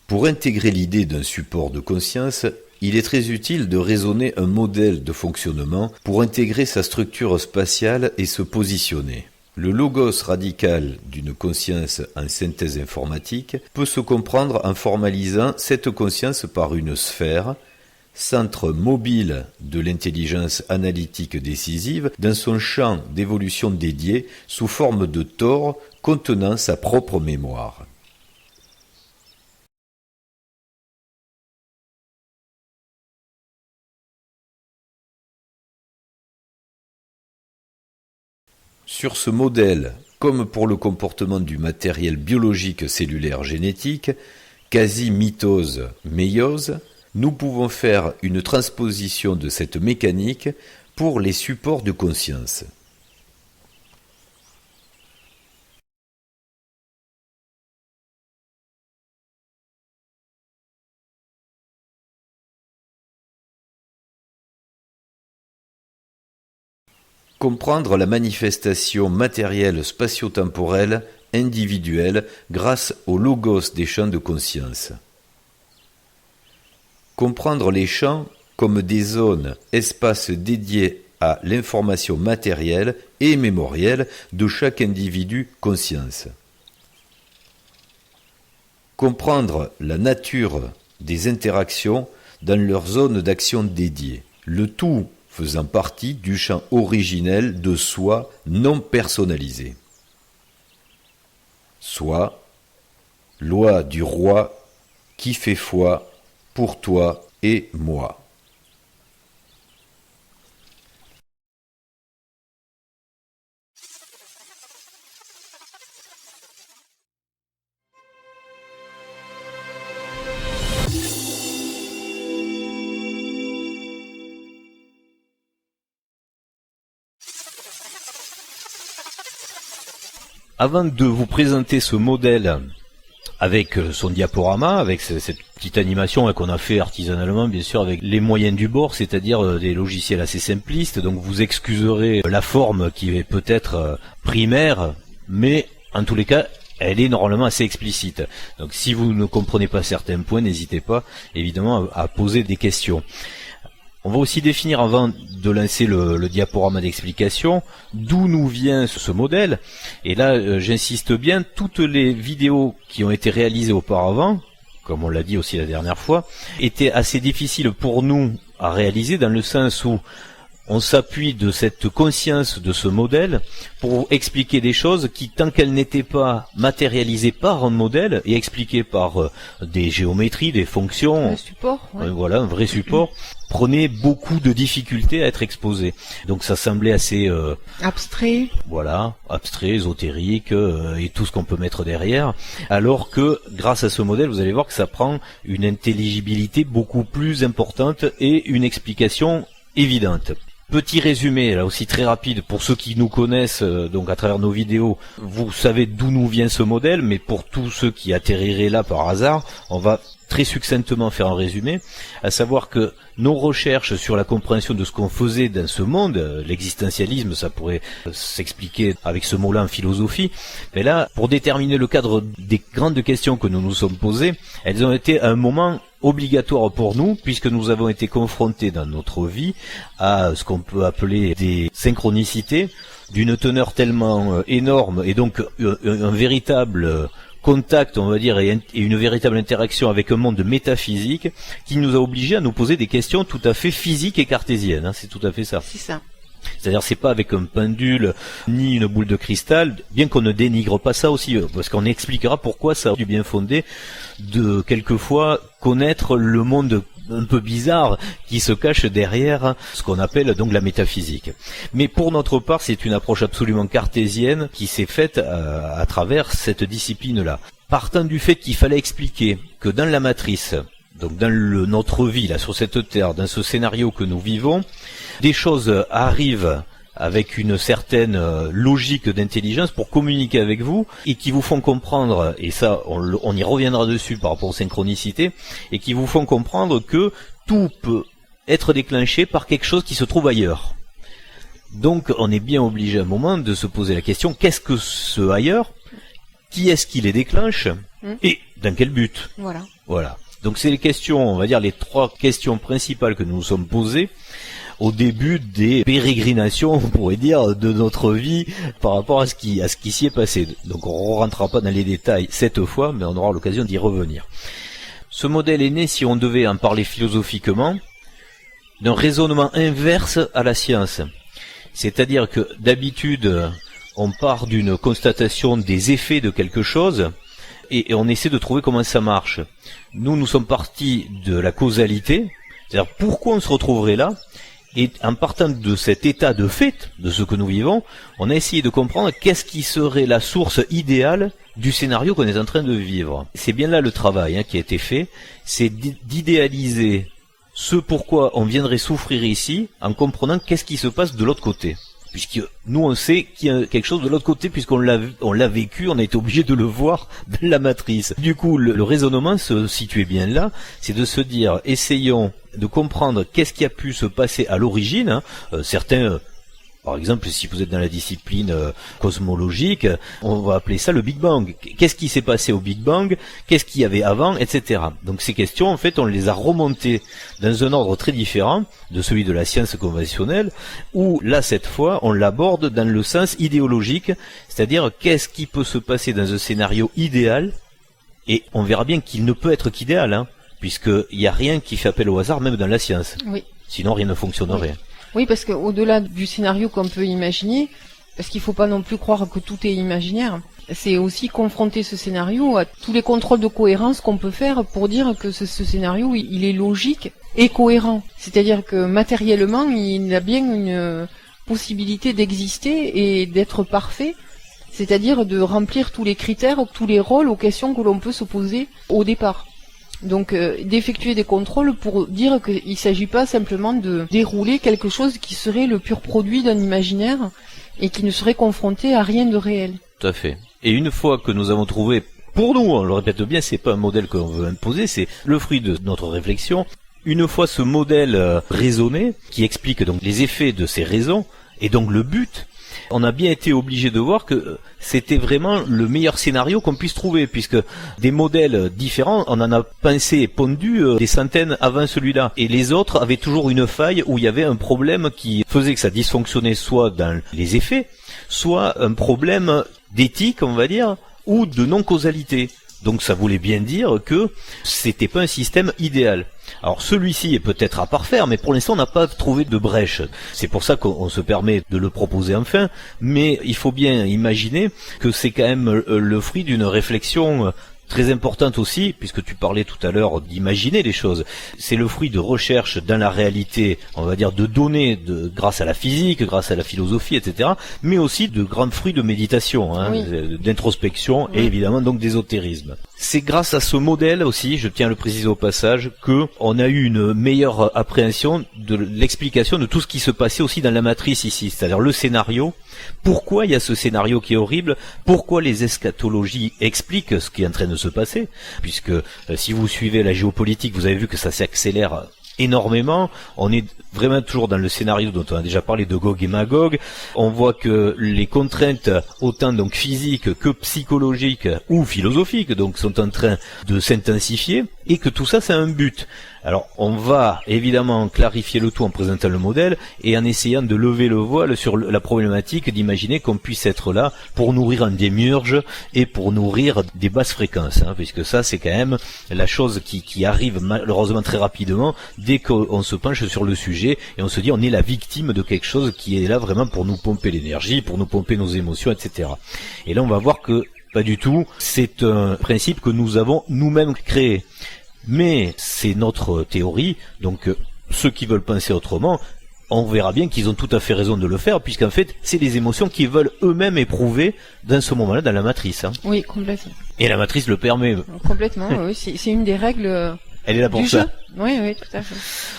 Pour intégrer l'idée d'un support de conscience, il est très utile de raisonner un modèle de fonctionnement pour intégrer sa structure spatiale et se positionner. Le logos radical d'une conscience en synthèse informatique peut se comprendre en formalisant cette conscience par une sphère, centre mobile de l'intelligence analytique décisive dans son champ d'évolution dédié sous forme de tore contenant sa propre mémoire. Sur ce modèle, comme pour le comportement du matériel biologique cellulaire génétique, quasi-mitose-méiose, nous pouvons faire une transposition de cette mécanique pour les supports de conscience. Comprendre la manifestation matérielle spatio-temporelle individuelle grâce au logos des champs de conscience. Comprendre les champs comme des zones, espaces dédiés à l'information matérielle et mémorielle de chaque individu conscience. Comprendre la nature des interactions dans leur zone d'action dédiée. Le tout faisant partie du champ originel de soi non personnalisé. Soit, loi du roi qui fait foi pour toi et moi. Avant de vous présenter ce modèle avec son diaporama, avec cette petite animation qu'on a fait artisanalement, bien sûr, avec les moyens du bord, c'est-à-dire des logiciels assez simplistes, donc vous excuserez la forme qui est peut-être primaire, mais en tous les cas, elle est normalement assez explicite. Donc si vous ne comprenez pas certains points, n'hésitez pas, évidemment, à poser des questions. On va aussi définir, avant de lancer le diaporama d'explication, d'où nous vient ce modèle. Et là, j'insiste bien, toutes les vidéos qui ont été réalisées auparavant, comme on l'a dit aussi la dernière fois, étaient assez difficiles pour nous à réaliser, dans le sens où on s'appuie de cette conscience de ce modèle pour expliquer des choses qui, tant qu'elles n'étaient pas matérialisées par un modèle et expliquées par des géométries, des fonctions, un support, ouais. Voilà, un vrai support, prenaient beaucoup de difficultés à être exposées. Donc ça semblait assez abstrait. Voilà, abstrait, ésotérique et tout ce qu'on peut mettre derrière. Alors que grâce à ce modèle, vous allez voir que ça prend une intelligibilité beaucoup plus importante et une explication évidente. Petit résumé, là aussi très rapide, pour ceux qui nous connaissent donc à travers nos vidéos, vous savez d'où nous vient ce modèle, mais pour tous ceux qui atterriraient là par hasard, on va très succinctement faire un résumé, à savoir que nos recherches sur la compréhension de ce qu'on faisait dans ce monde, l'existentialisme, ça pourrait s'expliquer avec ce mot-là en philosophie, mais là, pour déterminer le cadre des grandes questions que nous nous sommes posées, elles ont été à un moment obligatoire pour nous, puisque nous avons été confrontés dans notre vie à ce qu'on peut appeler des synchronicités, d'une teneur tellement énorme, et donc un véritable contact, on va dire, et une véritable interaction avec un monde métaphysique qui nous a obligés à nous poser des questions tout à fait physiques et cartésiennes, hein, c'est tout à fait ça. C'est ça. C'est-à-dire c'est pas avec un pendule ni une boule de cristal, bien qu'on ne dénigre pas ça aussi, parce qu'on expliquera pourquoi ça a du bien fondé de quelquefois connaître le monde un peu bizarre qui se cache derrière ce qu'on appelle donc la métaphysique. Mais pour notre part, c'est une approche absolument cartésienne qui s'est faite à travers cette discipline-là. Partant du fait qu'il fallait expliquer que dans la matrice, donc dans notre vie, là, sur cette terre, dans ce scénario que nous vivons, des choses arrivent avec une certaine logique d'intelligence pour communiquer avec vous et qui vous font comprendre, et ça on y reviendra dessus par rapport aux synchronicités, et qui vous font comprendre que tout peut être déclenché par quelque chose qui se trouve ailleurs. Donc on est bien obligé à un moment de se poser la question, qu'est-ce que ce ailleurs ? Qui est-ce qui les déclenche ? Et dans quel but ? Voilà. Voilà. Donc c'est les questions, on va dire les 3 questions principales que nous nous sommes posées au début des pérégrinations, on pourrait dire, de notre vie par rapport à ce qui s'y est passé. Donc on ne rentrera pas dans les détails cette fois, mais on aura l'occasion d'y revenir. Ce modèle est né, si on devait en parler philosophiquement, d'un raisonnement inverse à la science. C'est-à-dire que d'habitude, on part d'une constatation des effets de quelque chose et on essaie de trouver comment ça marche. Nous sommes partis de la causalité, c'est-à-dire pourquoi on se retrouverait là, et en partant de cet état de fait, de ce que nous vivons, on a essayé de comprendre qu'est-ce qui serait la source idéale du scénario qu'on est en train de vivre. C'est bien là le travail qui a été fait, c'est d'idéaliser ce pourquoi on viendrait souffrir ici en comprenant qu'est-ce qui se passe de l'autre côté. Puisque nous on sait qu'il y a quelque chose de l'autre côté puisqu'on l'a vécu, on a été obligé de le voir dans la matrice. Du coup, le raisonnement se situait bien là, c'est de se dire, essayons de comprendre qu'est-ce qui a pu se passer à l'origine. Certains, par exemple, si vous êtes dans la discipline cosmologique, on va appeler ça le Big Bang. Qu'est-ce qui s'est passé au Big Bang? Qu'est-ce qu'il y avait avant, etc. Donc ces questions, en fait, on les a remontées dans un ordre très différent de celui de la science conventionnelle, où là, cette fois, on l'aborde dans le sens idéologique, c'est-à-dire qu'est-ce qui peut se passer dans un scénario idéal, et on verra bien qu'il ne peut être qu'idéal, puisqu'il n'y a rien qui fait appel au hasard, même dans la science. Oui. Sinon, rien ne fonctionnerait. Oui, parce qu'au-delà du scénario qu'on peut imaginer, parce qu'il faut pas non plus croire que tout est imaginaire, c'est aussi confronter ce scénario à tous les contrôles de cohérence qu'on peut faire pour dire que ce scénario, il est logique et cohérent. C'est-à-dire que matériellement, il a bien une possibilité d'exister et d'être parfait, c'est-à-dire de remplir tous les critères, tous les rôles aux questions que l'on peut se poser au départ. Donc d'effectuer des contrôles pour dire qu'il ne s'agit pas simplement de dérouler quelque chose qui serait le pur produit d'un imaginaire et qui ne serait confronté à rien de réel. Tout à fait. Et une fois que nous avons trouvé, pour nous, on le répète bien, c'est pas un modèle qu'on veut imposer, c'est le fruit de notre réflexion. Une fois ce modèle raisonné, qui explique donc les effets de ces raisons, et donc le but, on a bien été obligé de voir que c'était vraiment le meilleur scénario qu'on puisse trouver, puisque des modèles différents, on en a pensé et pondu des centaines avant celui-là. Et les autres avaient toujours une faille où il y avait un problème qui faisait que ça dysfonctionnait soit dans les effets, soit un problème d'éthique, on va dire, ou de non-causalité. Donc ça voulait bien dire que c'était pas un système idéal. Alors celui-ci est peut-être à parfaire, mais pour l'instant on n'a pas trouvé de brèche. C'est pour ça qu'on se permet de le proposer enfin, mais il faut bien imaginer que c'est quand même le fruit d'une réflexion très importante aussi, puisque tu parlais tout à l'heure d'imaginer les choses. C'est le fruit de recherches dans la réalité, on va dire de données grâce à la physique, grâce à la philosophie, etc., mais aussi de grands fruits de méditation, oui, d'introspection et évidemment donc d'ésotérisme. C'est grâce à ce modèle aussi, je tiens à le préciser au passage, que on a eu une meilleure appréhension de l'explication de tout ce qui se passait aussi dans la matrice ici, c'est-à-dire le scénario. Pourquoi il y a ce scénario qui est horrible? Pourquoi les eschatologies expliquent ce qui est en train de se passer? Puisque si vous suivez la géopolitique, vous avez vu que ça s'accélère énormément. On est vraiment toujours dans le scénario dont on a déjà parlé de Gog et Magog. On voit que les contraintes, autant donc physiques que psychologiques ou philosophiques, donc sont en train de s'intensifier, et que tout ça, c'est un but. Alors, on va évidemment clarifier le tout en présentant le modèle et en essayant de lever le voile sur la problématique d'imaginer qu'on puisse être là pour nourrir un démiurge et pour nourrir des basses fréquences, puisque ça, c'est quand même la chose qui arrive malheureusement très rapidement dès qu'on se penche sur le sujet et on se dit on est la victime de quelque chose qui est là vraiment pour nous pomper l'énergie, pour nous pomper nos émotions, etc. Et là, on va voir que pas du tout, c'est un principe que nous avons nous-mêmes créé. Mais c'est notre théorie, donc ceux qui veulent penser autrement, on verra bien qu'ils ont tout à fait raison de le faire, puisqu'en fait, c'est les émotions qu'ils veulent eux-mêmes éprouver dans ce moment-là, dans la matrice. Oui, complètement. Et la matrice le permet. Complètement, oui, c'est une des règles Elle est là pour du ça. jeu. Oui, oui, tout à fait.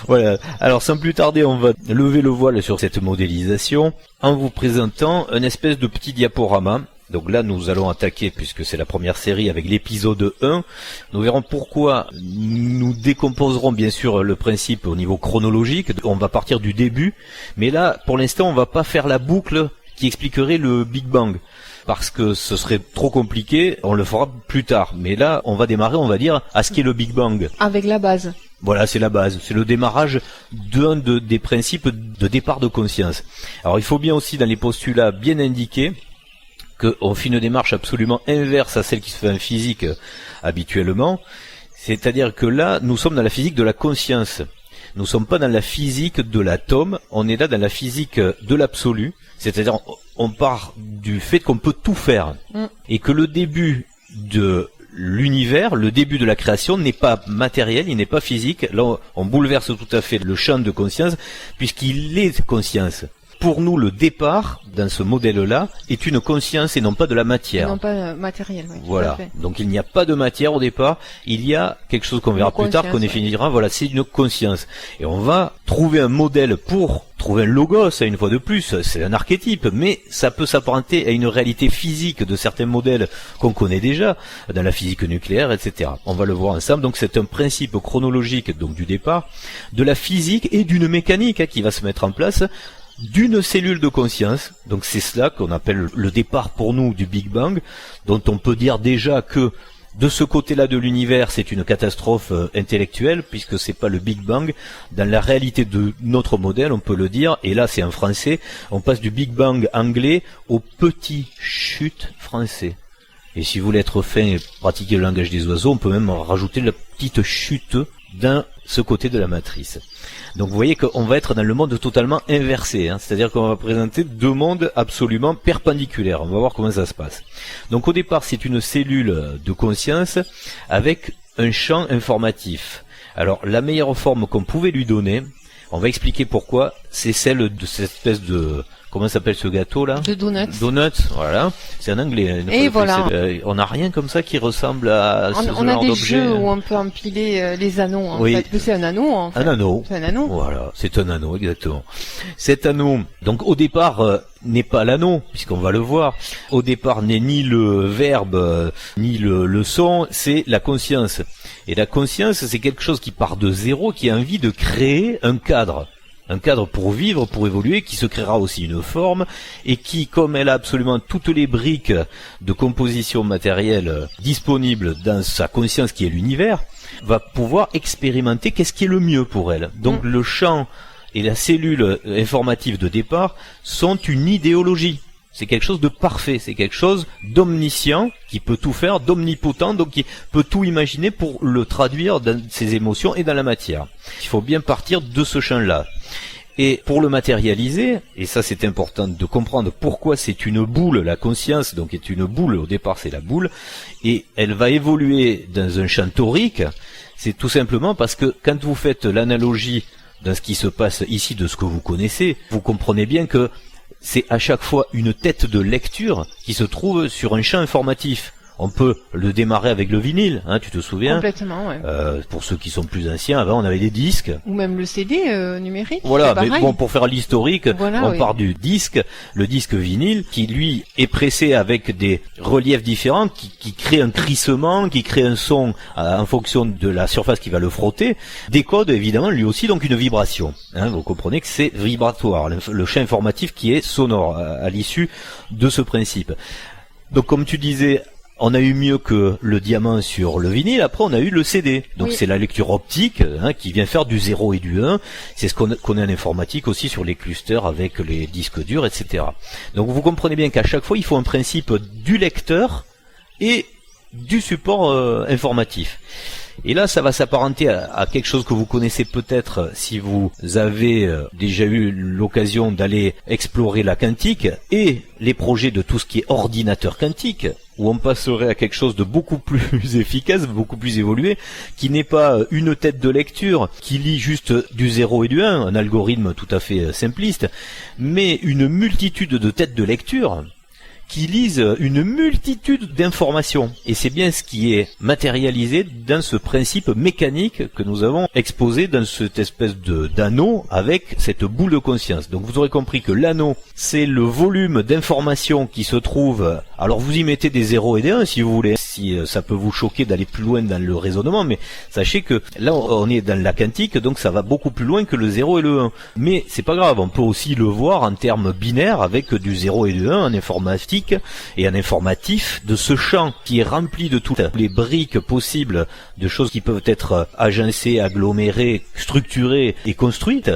Voilà. Alors, sans plus tarder, on va lever le voile sur cette modélisation en vous présentant une espèce de petit diaporama. Donc là, nous allons attaquer, puisque c'est la première série, avec l'épisode 1. Nous verrons pourquoi nous décomposerons bien sûr le principe au niveau chronologique. On va partir du début. Mais là, pour l'instant, on va pas faire la boucle qui expliquerait le Big Bang. parce que ce serait trop compliqué, on le fera plus tard. Mais là, on va démarrer, on va dire, à ce qu'est le Big Bang. Avec la base. Voilà, c'est la base, c'est le démarrage des principes de départ de conscience. Alors il faut bien aussi dans les postulats bien indiquer qu'on fait une démarche absolument inverse à celle qui se fait en physique habituellement. C'est-à-dire que là, nous sommes dans la physique de la conscience. Nous sommes pas dans la physique de l'atome, on est là dans la physique de l'absolu. C'est-à-dire, on part du fait qu'on peut tout faire. Et que le début de l'univers, le début de la création n'est pas matériel, il n'est pas physique. Là, on bouleverse tout à fait le champ de conscience, puisqu'il est conscience. Pour nous, le départ, dans ce modèle-là, est une conscience et non pas de la matière. Non pas matériel, oui. Voilà. Donc il n'y a pas de matière au départ, il y a quelque chose qu'on verra plus tard, qu'on définira, voilà, c'est une conscience. Et on va trouver un modèle pour trouver un logos, une fois de plus, c'est un archétype, mais ça peut s'apparenter à une réalité physique de certains modèles qu'on connaît déjà, dans la physique nucléaire, etc. On va le voir ensemble, donc c'est un principe chronologique donc du départ, de la physique et d'une mécanique qui va se mettre en place, d'une cellule de conscience. Donc c'est cela qu'on appelle le départ pour nous du Big Bang, dont on peut dire déjà que de ce côté-là de l'univers, c'est une catastrophe intellectuelle, puisque c'est pas le Big Bang. Dans la réalité de notre modèle, on peut le dire, et là c'est en français, on passe du Big Bang anglais au petit chute français. Et si vous voulez être fin et pratiquer le langage des oiseaux, on peut même rajouter la petite chute dans ce côté de la matrice. Donc vous voyez qu'on va être dans le monde totalement inversé, c'est-à-dire qu'on va présenter deux mondes absolument perpendiculaires. On va voir comment ça se passe. Donc au départ, c'est une cellule de conscience avec un champ informatif. Alors la meilleure forme qu'on pouvait lui donner, on va expliquer pourquoi, c'est celle de cette espèce de... Comment s'appelle ce gâteau là? De donuts. Donuts, voilà. C'est en anglais. Et voilà. On n'a rien comme ça qui ressemble à ce genre d'objet. On a des jeux où on peut empiler les anneaux. En fait. C'est un anneau. En fait. Un anneau. C'est un anneau. Voilà, c'est un anneau exactement. Cet anneau, donc au départ, n'est pas l'anneau, puisqu'on va le voir. Au départ, n'est ni le verbe ni le son, c'est la conscience. Et la conscience, c'est quelque chose qui part de zéro, qui a envie de créer un cadre. Un cadre pour vivre, pour évoluer, qui se créera aussi une forme, et qui, comme elle a absolument toutes les briques de composition matérielle disponibles dans sa conscience qui est l'univers, va pouvoir expérimenter qu'est-ce qui est le mieux pour elle. Donc le champ et la cellule informative de départ sont une idéologie. C'est quelque chose de parfait, c'est quelque chose d'omniscient, qui peut tout faire, d'omnipotent, donc qui peut tout imaginer pour le traduire dans ses émotions et dans la matière. Il faut bien partir de ce champ-là. Et pour le matérialiser, et ça c'est important de comprendre pourquoi c'est une boule, la conscience donc est une boule, au départ c'est la boule, et elle va évoluer dans un champ torique, c'est tout simplement parce que quand vous faites l'analogie dans ce qui se passe ici de ce que vous connaissez, vous comprenez bien que c'est à chaque fois une tête de lecture qui se trouve sur un champ informatif. On peut le démarrer avec le vinyle, tu te souviens? Complètement, ouais. Pour ceux qui sont plus anciens, avant on avait des disques. Ou même le CD numérique. Voilà, mais bon, pour faire l'historique, voilà, on part du disque, le disque vinyle, qui lui est pressé avec des reliefs différents, qui crée un crissement, qui crée un son en fonction de la surface qui va le frotter, décode évidemment lui aussi donc une vibration. Vous comprenez que c'est vibratoire, le champ informatif qui est sonore à l'issue de ce principe. Donc comme tu disais, on a eu mieux que le diamant sur le vinyle, après on a eu le CD. Donc c'est la lecture optique qui vient faire du 0 et du 1. C'est ce qu'on connaît en informatique aussi sur les clusters avec les disques durs, etc. Donc vous comprenez bien qu'à chaque fois il faut un principe du lecteur et du support informatif. Et là, ça va s'apparenter à quelque chose que vous connaissez peut-être si vous avez déjà eu l'occasion d'aller explorer la quantique et les projets de tout ce qui est ordinateur quantique, où on passerait à quelque chose de beaucoup plus efficace, beaucoup plus évolué, qui n'est pas une tête de lecture qui lit juste du 0 et du 1, un algorithme tout à fait simpliste, mais une multitude de têtes de lecture qui lisent une multitude d'informations. Et c'est bien ce qui est matérialisé dans ce principe mécanique que nous avons exposé dans cette espèce d'anneau avec cette boule de conscience. Donc vous aurez compris que l'anneau, c'est le volume d'informations qui se trouve... Alors vous y mettez des 0 et des 1 si vous voulez, si ça peut vous choquer d'aller plus loin dans le raisonnement, mais sachez que là on est dans la quantique, donc ça va beaucoup plus loin que le 0 et le 1. Mais c'est pas grave, on peut aussi le voir en termes binaires avec du 0 et du 1 en informatique, informatique et un informatif de ce champ qui est rempli de toutes les briques possibles de choses qui peuvent être agencées, agglomérées, structurées et construites.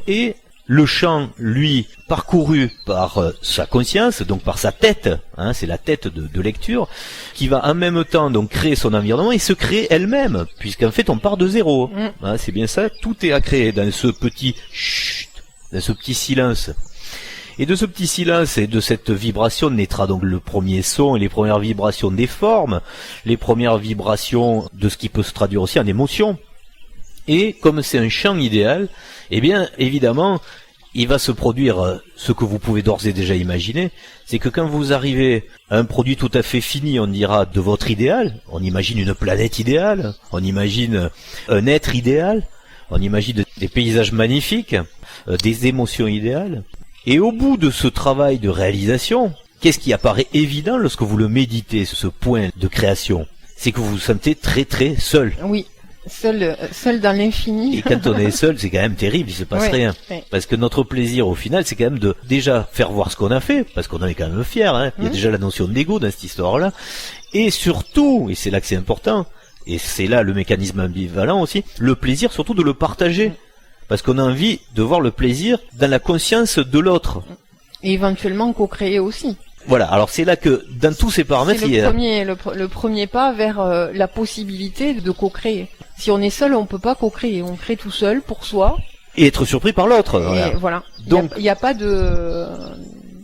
Et le champ, lui, parcouru par sa conscience, donc par sa tête, hein, c'est la tête de lecture, qui va en même temps donc créer son environnement et se créer elle-même, puisqu'en fait on part de zéro. Hein, c'est bien ça, tout est à créer dans ce petit chut, dans ce petit silence. Et de ce petit silence et de cette vibration naîtra donc le premier son et les premières vibrations des formes, les premières vibrations de ce qui peut se traduire aussi en émotion. Et comme c'est un champ idéal, eh bien évidemment, il va se produire ce que vous pouvez d'ores et déjà imaginer, c'est que quand vous arrivez à un produit tout à fait fini, on dira de votre idéal, on imagine une planète idéale, on imagine un être idéal, on imagine des paysages magnifiques, des émotions idéales. Et au bout de ce travail de réalisation, qu'est-ce qui apparaît évident lorsque vous le méditez, ce point de création? C'est que vous vous sentez très très seul. Oui. Seul dans l'infini. Et quand on est seul, c'est quand même terrible, il se passe rien. Ouais. Parce que notre plaisir au final, c'est quand même de déjà faire voir ce qu'on a fait, parce qu'on en est quand même fier, hein. Il y a déjà la notion d'ego dans cette histoire-là. Et surtout, et c'est là que c'est important, et c'est là le mécanisme ambivalent aussi, le plaisir surtout de le partager. Parce qu'on a envie de voir le plaisir dans la conscience de l'autre. Et éventuellement co-créer aussi. Voilà, alors c'est là que dans tous ces paramètres, c'est le premier pas vers la possibilité de co-créer. Si on est seul, on peut pas co-créer, on crée tout seul pour soi. Et être surpris par l'autre. Voilà. Donc il n'y a pas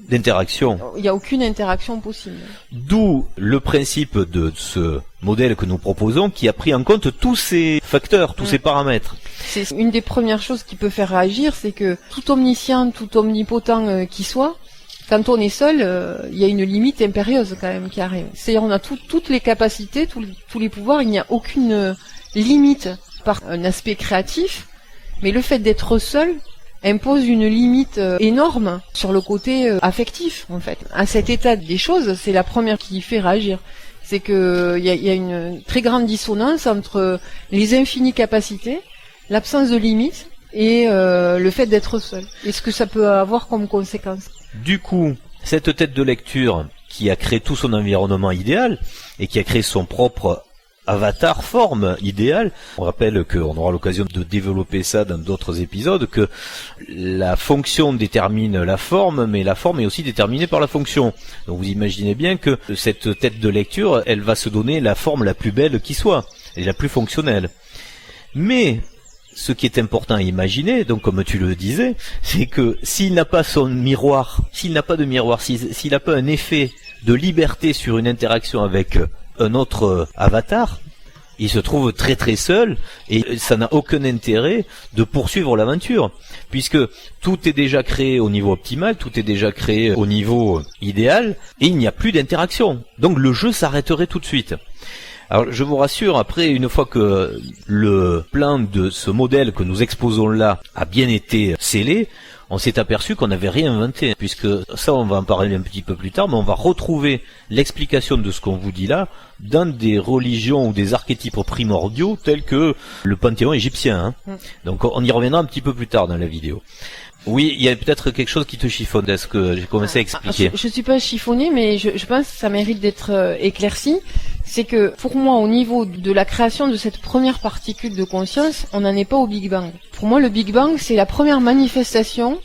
d'interaction. Il n'y a aucune interaction possible. D'où le principe de ce modèle que nous proposons qui a pris en compte tous ces facteurs, tous ces paramètres. C'est une des premières choses qui peut faire réagir, c'est que tout omniscient, tout omnipotent qui soit, quand on est seul, il y a une limite impérieuse quand même qui arrive. C'est-à-dire on a toutes les capacités, tous les pouvoirs, il n'y a aucune limite par un aspect créatif, mais le fait d'être seul impose une limite énorme sur le côté affectif en fait. À cet état des choses, c'est la première qui fait réagir. C'est que il y a une très grande dissonance entre les infinies capacités, l'absence de limites et le fait d'être seul. Et ce que ça peut avoir comme conséquence. Du coup, cette tête de lecture qui a créé tout son environnement idéal et qui a créé son propre avatar, forme idéale. On rappelle qu'on aura l'occasion de développer ça dans d'autres épisodes, que la fonction détermine la forme, mais la forme est aussi déterminée par la fonction. Donc vous imaginez bien que cette tête de lecture, elle va se donner la forme la plus belle qui soit, et la plus fonctionnelle. Mais ce qui est important à imaginer, donc comme tu le disais, c'est que s'il n'a pas son miroir, s'il n'a pas de miroir, s'il n'a pas un effet de liberté sur une interaction avec un autre avatar, il se trouve très très seul et ça n'a aucun intérêt de poursuivre l'aventure, puisque tout est déjà créé au niveau optimal, tout est déjà créé au niveau idéal et il n'y a plus d'interaction. Donc le jeu s'arrêterait tout de suite. Alors je vous rassure, après, une fois que le plan de ce modèle que nous exposons là a bien été scellé, on s'est aperçu qu'on n'avait rien inventé, puisque ça on va en parler un petit peu plus tard, mais on va retrouver l'explication de ce qu'on vous dit là dans des religions ou des archétypes primordiaux tels que le panthéon égyptien. Donc on y reviendra un petit peu plus tard dans la vidéo. Oui, il y a peut-être quelque chose qui te chiffonne, est-ce que j'ai commencé à expliquer? Je suis pas chiffonnée, mais je pense que ça mérite d'être éclairci. C'est que pour moi, au niveau de la création de cette première particule de conscience, on n'en est pas au Big Bang. Pour moi, le Big Bang, c'est la première manifestation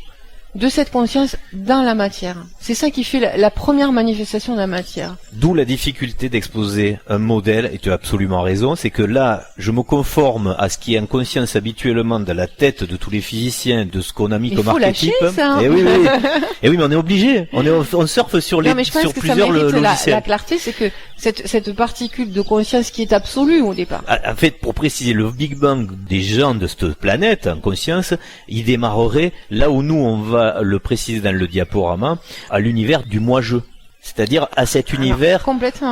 de cette conscience dans la matière. C'est ça qui fait la première manifestation de la matière. D'où la difficulté d'exposer un modèle, et tu as absolument raison, c'est que là, je me conforme à ce qui est en conscience habituellement dans la tête de tous les physiciens, de ce qu'on a mis comme archétype. Lâcher, ça, hein. Et oui, oui. Et oui, mais on est obligé. On surfe sur non, mais je pense sur que plusieurs ça mérite logiciels. La clarté, c'est que cette particule de conscience qui est absolue au départ. En fait, pour préciser, le Big Bang des gens de cette planète en conscience, il démarrerait là où nous on va le préciser dans le diaporama, à l'univers du moi-je. C'est-à-dire à cet univers,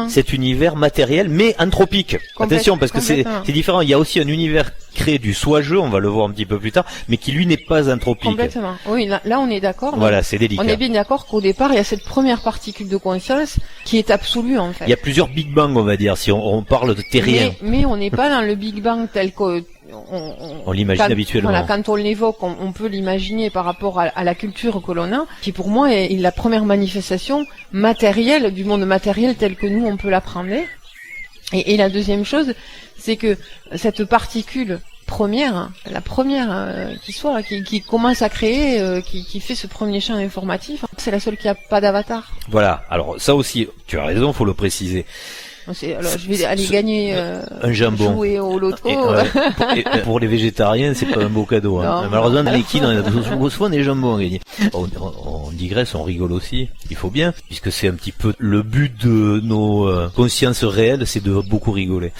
cet univers matériel, mais anthropique. Attention, parce que c'est différent. Il y a aussi un univers créé du soi-je, on va le voir un petit peu plus tard, mais qui lui n'est pas anthropique. Complètement. Oui, là on est d'accord. Voilà, c'est délicat. On est bien d'accord qu'au départ, il y a cette première particule de conscience qui est absolue en fait. Il y a plusieurs Big Bang, on va dire, si on parle de terrien. Mais on n'est pas dans le Big Bang tel que on l'imagine quand, habituellement. Voilà, quand on l'évoque, on peut l'imaginer par rapport à la culture que l'on a, qui pour moi est la première manifestation matérielle du monde matériel tel que nous on peut l'appréhender. Et la deuxième chose, c'est que cette particule première, la première qui commence à créer, qui fait ce premier champ informatif, c'est la seule qui a pas d'avatar. Voilà. Alors ça aussi, tu as raison, faut le préciser. Alors je vais aller gagner un jambon. Jouer au loto. Et pour les végétariens, c'est pas un beau cadeau. Hein. Malheureusement, dans les kids, on a souvent des jambons à gagner. On digresse, on rigole aussi. Il faut bien, puisque c'est un petit peu le but de nos consciences réelles, c'est de beaucoup rigoler.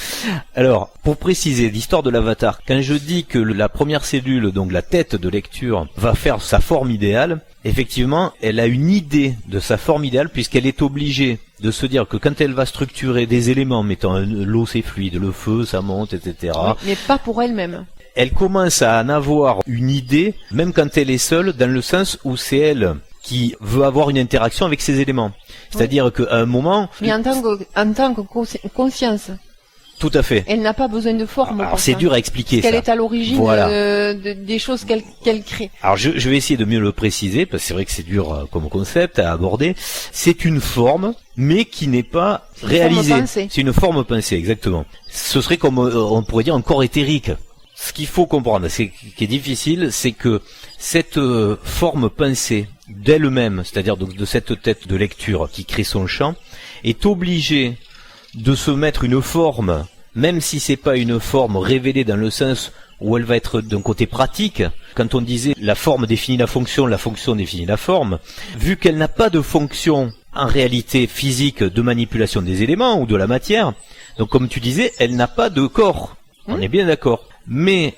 Alors, pour préciser l'histoire de l'avatar, quand je dis que la première cellule, donc la tête de lecture, va faire sa forme idéale, effectivement, elle a une idée de sa forme idéale, puisqu'elle est obligée de se dire que quand elle va structurer des éléments, mettant l'eau c'est fluide, le feu ça monte, etc. Oui, mais pas pour elle-même. Elle commence à en avoir une idée, même quand elle est seule, dans le sens où c'est elle qui veut avoir une interaction avec ces éléments. C'est-à-dire qu'à un moment... Mais en tant que conscience. Tout à fait. Elle n'a pas besoin de forme. Alors c'est dur à expliquer. Parce qu'elle est à l'origine voilà. des choses qu'elle crée. Alors je vais essayer de mieux le préciser, parce que c'est vrai que c'est dur comme concept à aborder. C'est une forme, mais qui n'est pas réalisée. C'est une forme pensée, exactement. Ce serait comme on pourrait dire un corps éthérique. Ce qu'il faut comprendre, qui est difficile, c'est que cette forme pensée d'elle-même, c'est-à-dire donc de cette tête de lecture qui crée son champ, est obligée de se mettre une forme, même si c'est pas une forme révélée dans le sens où elle va être d'un côté pratique. Quand on disait la forme définit la fonction définit la forme, vu qu'elle n'a pas de fonction en réalité physique de manipulation des éléments ou de la matière, donc comme tu disais, elle n'a pas de corps. On est bien d'accord. Mais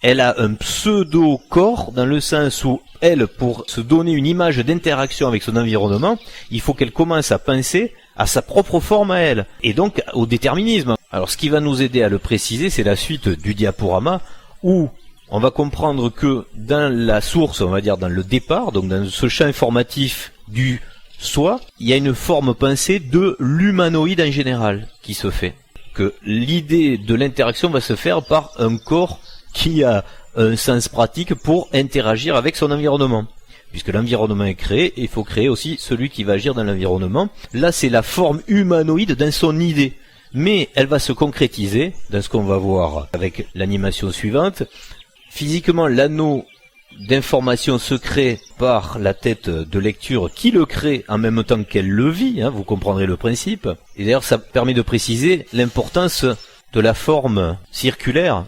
elle a un pseudo-corps dans le sens où elle, pour se donner une image d'interaction avec son environnement, il faut qu'elle commence à penser à sa propre forme à elle, et donc au déterminisme. Alors ce qui va nous aider à le préciser, c'est la suite du diaporama, où on va comprendre que dans la source, on va dire dans le départ, donc dans ce champ informatif du soi, il y a une forme pensée de l'humanoïde en général qui se fait. Que l'idée de l'interaction va se faire par un corps qui a un sens pratique pour interagir avec son environnement. Puisque l'environnement est créé, il faut créer aussi celui qui va agir dans l'environnement. Là, c'est la forme humanoïde dans son idée. Mais elle va se concrétiser dans ce qu'on va voir avec l'animation suivante. Physiquement, l'anneau d'information se crée par la tête de lecture qui le crée en même temps qu'elle le vit, hein, vous comprendrez le principe. Et d'ailleurs, ça permet de préciser l'importance de la forme circulaire.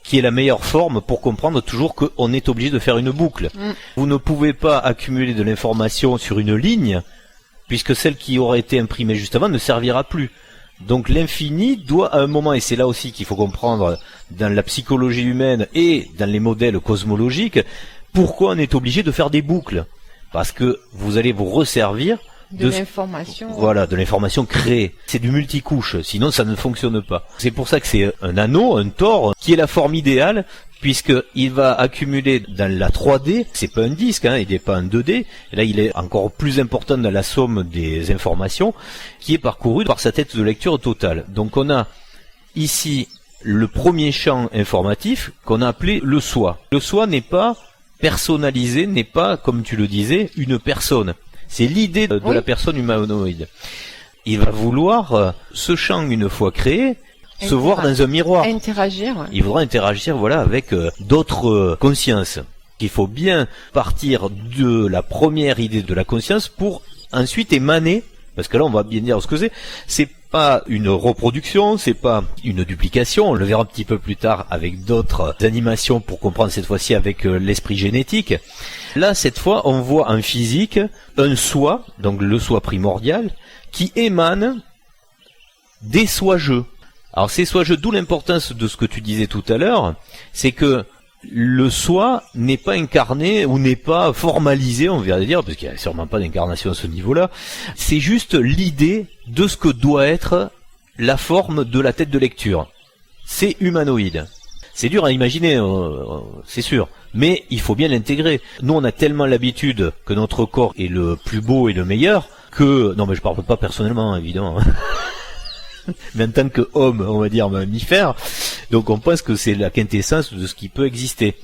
Qui est la meilleure forme pour comprendre toujours qu'on est obligé de faire une boucle. Vous ne pouvez pas accumuler de l'information sur une ligne, puisque celle qui aurait été imprimée juste avant ne servira plus. Donc l'infini doit à un moment, et c'est là aussi qu'il faut comprendre dans la psychologie humaine et dans les modèles cosmologiques, pourquoi on est obligé de faire des boucles. Parce que vous allez vous resservir de l'information. Voilà, de l'information créée. C'est du multicouche, sinon ça ne fonctionne pas. C'est pour ça que c'est un anneau, un tore, qui est la forme idéale, puisqu'il va accumuler dans la 3D, c'est pas un disque, hein, il n'est pas un 2D, et là il est encore plus important dans la somme des informations, qui est parcouru par sa tête de lecture totale. Donc on a ici le premier champ informatif qu'on a appelé le soi. Le soi n'est pas personnalisé, n'est pas, comme tu le disais, une personne. C'est l'idée de la personne humanoïde. Il va vouloir, ce champ une fois créé, se voir dans un miroir. Interagir. Ouais. Il voudra interagir, voilà, avec d'autres consciences. Il faut bien partir de la première idée de la conscience pour ensuite émaner, parce que là on va bien dire ce que c'est. C'est pas une reproduction, c'est pas une duplication. On le verra un petit peu plus tard avec d'autres animations pour comprendre cette fois-ci avec l'esprit génétique. Là, cette fois, on voit en physique un soi, donc le soi primordial, qui émane des soi-jeux. Alors ces soi-jeux, d'où l'importance de ce que tu disais tout à l'heure, c'est que le soi n'est pas incarné ou n'est pas formalisé, on vient de dire, parce qu'il n'y a sûrement pas d'incarnation à ce niveau-là. C'est juste l'idée de ce que doit être la forme de la tête de lecture. C'est humanoïde. C'est dur à imaginer, c'est sûr, mais il faut bien l'intégrer. Nous, on a tellement l'habitude que notre corps est le plus beau et le meilleur que... Non, mais je parle pas personnellement, évidemment. mais en tant qu'homme, on va dire mammifère. Donc on pense que c'est la quintessence de ce qui peut exister.